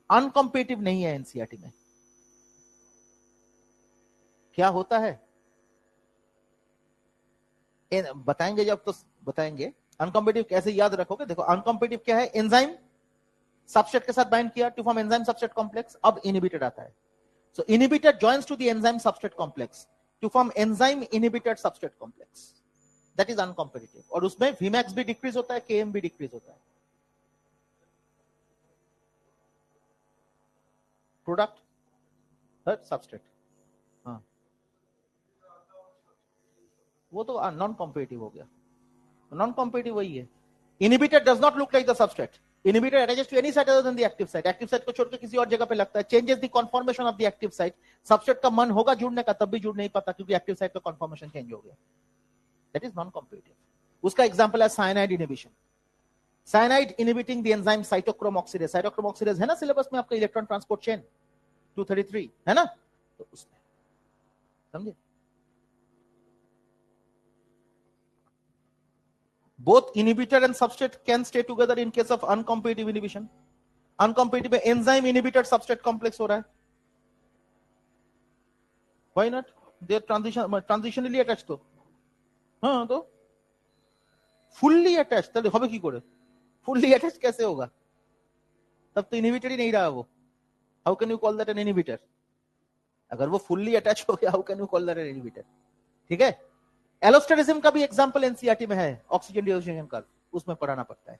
अनकॉम्पिटिटिव नहीं है एनसीईआरटी में। क्या होता है बताएंगे जब तो बताएंगे। अनकॉम्पिटिटिव कैसे याद रखोगे, देखो अनकॉम्पिटिटिव क्या है, एंजाइम सबस्ट्रेट के साथ बाइंड किया to form enzyme substrate complex, अब इनहिबिटेड आता है, so inhibitor joins to the enzyme substrate complex to form enzyme inhibited substrate complex, that is uncompetitive. और उसमें Vmax भी डिक्रीज होता है, Km भी डिक्रीज होता है। प्रोडक्ट सबस्ट्रेट, हाँ वो तो नॉन कॉम्पिटिटिव हो गया। नॉन कॉम्पिटिटिव वही है, inhibitor does not look like the substrate, inhibitor attaches to any site other than the active site, active site को छोड़ के किसी और जगह पे लगता है, changes the conformation of the active site, substrate का मन होगा जुड़ने का तब भी जुड़ नहीं पाता क्योंकि एक्टिव साइट का कन्फॉर्मेशन चेंज हो गया, दैट इज नॉन कॉम्पिटिटिव। उसका एग्जांपल है cyanide inhibition, cyanide inhibiting the enzyme cytochrome oxidase, cytochrome oxidase है ना सिलेबस में आपका, इलेक्ट्रॉन ट्रांसपोर्ट चेन 233 है ना, तो उसमें समझे। Both inhibitor and substrate can stay together in case of uncompetitive inhibition. Uncompetitive enzyme inhibitor substrate complex हो रहा है, why not? They are transitionally attached तो, हाँ तो fully attached तब होगा की करे, fully attached कैसे होगा, तब तो inhibitor ही नहीं रहा वो, how can you call that an inhibitor? अगर वो fully attached हो गया how can you call that an inhibitor? ठीक है। एलोस्टेरिज्म का भी एग्जांपल एनसीईआरटी में है, ऑक्सीजन डिसोसिएशन कर्व, उसमें पढ़ाना पड़ता है।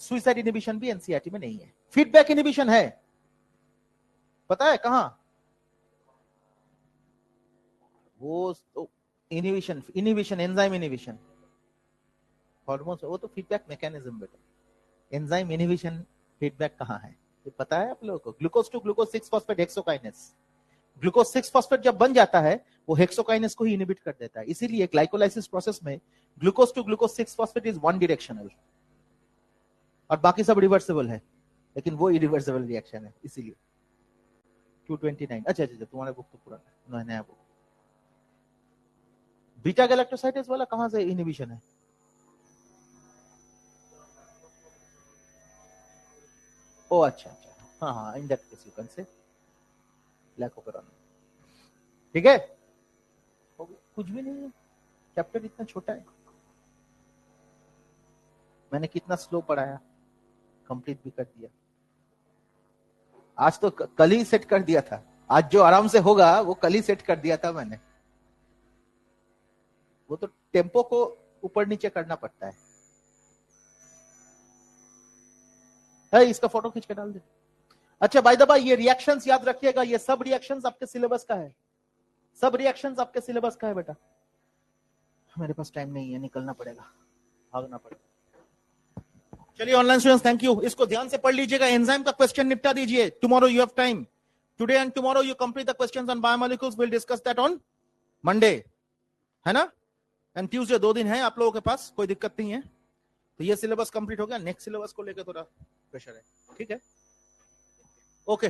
सुइसाइड इनहिबिशन भी एनसीईआरटी में नहीं है। फीडबैक इनहिबिशन है, पता है कहां, वो इनहिबिशन एंजाइम इनहिबिशन हार्मोन्स, वो तो फीडबैक मैकेनिज्म बेटा। एंजाइम इनहिबिशन फीडबैक कहां है ये पता है आप लोगों को। Glucose to glucose 6 phosphate hexokinase, glucose 6 phosphate जब बन जाता है वो हेक्सोकाइनेस को ही इनहिबिट कर देता है, इसीलिए ग्लाइकोलाइसिस प्रोसेस में glucose to glucose 6 phosphate is one directional और बाकी सब रिवर्सिबल है, लेकिन वो इरिवर्सिबल रिएक्शन है, इसीलिए 229। अच्छा तुम्हारा बुक तो पुराना नया बुक। बीटा गैलेक्टोसाइडेज वाला कहां से इनहिबिशन है, ओ अच्छा हाँ in that case you can say glycopyrron, ठीक है। कुछ भी नहीं है, चैप्टर इतना छोटा है, मैंने कितना स्लो पढ़ाया, कंप्लीट भी कर दिया। आज तो कल ही सेट कर दिया था, आज जो आराम से होगा वो कल ही सेट कर दिया था मैंने, वो तो टेम्पो को ऊपर नीचे करना पड़ता है, इसका फोटो खींच के डाल दे। अच्छा बाय द बाय ये रिएक्शंस याद रखिएगा, ये सब रिएक्शंस आपके सिलेबस का है, सब रिएक्शंस आपके सिलेबस का है बेटा। मेरे पास टाइम नहीं है, निकलना पड़ेगा, भागना पड़ेगा। चलिए ऑनलाइन स्टूडेंट्स थैंक यू, इसको ध्यान से पढ़ लीजिएगा, एंजाइम का क्वेश्चन निपटा दीजिए, tomorrow you have time, today and tomorrow you complete the questions on biomolecules, will discuss that on Monday, है ना, एंड ट्यूसडे 2 दिन है आप लोगों के पास, कोई दिक्कत नहीं है। तो ये सिलेबस कंप्लीट हो गया, नेक्स्ट सिलेबस को लेकर थोड़ा प्रेशर है, ठीक है, ओके।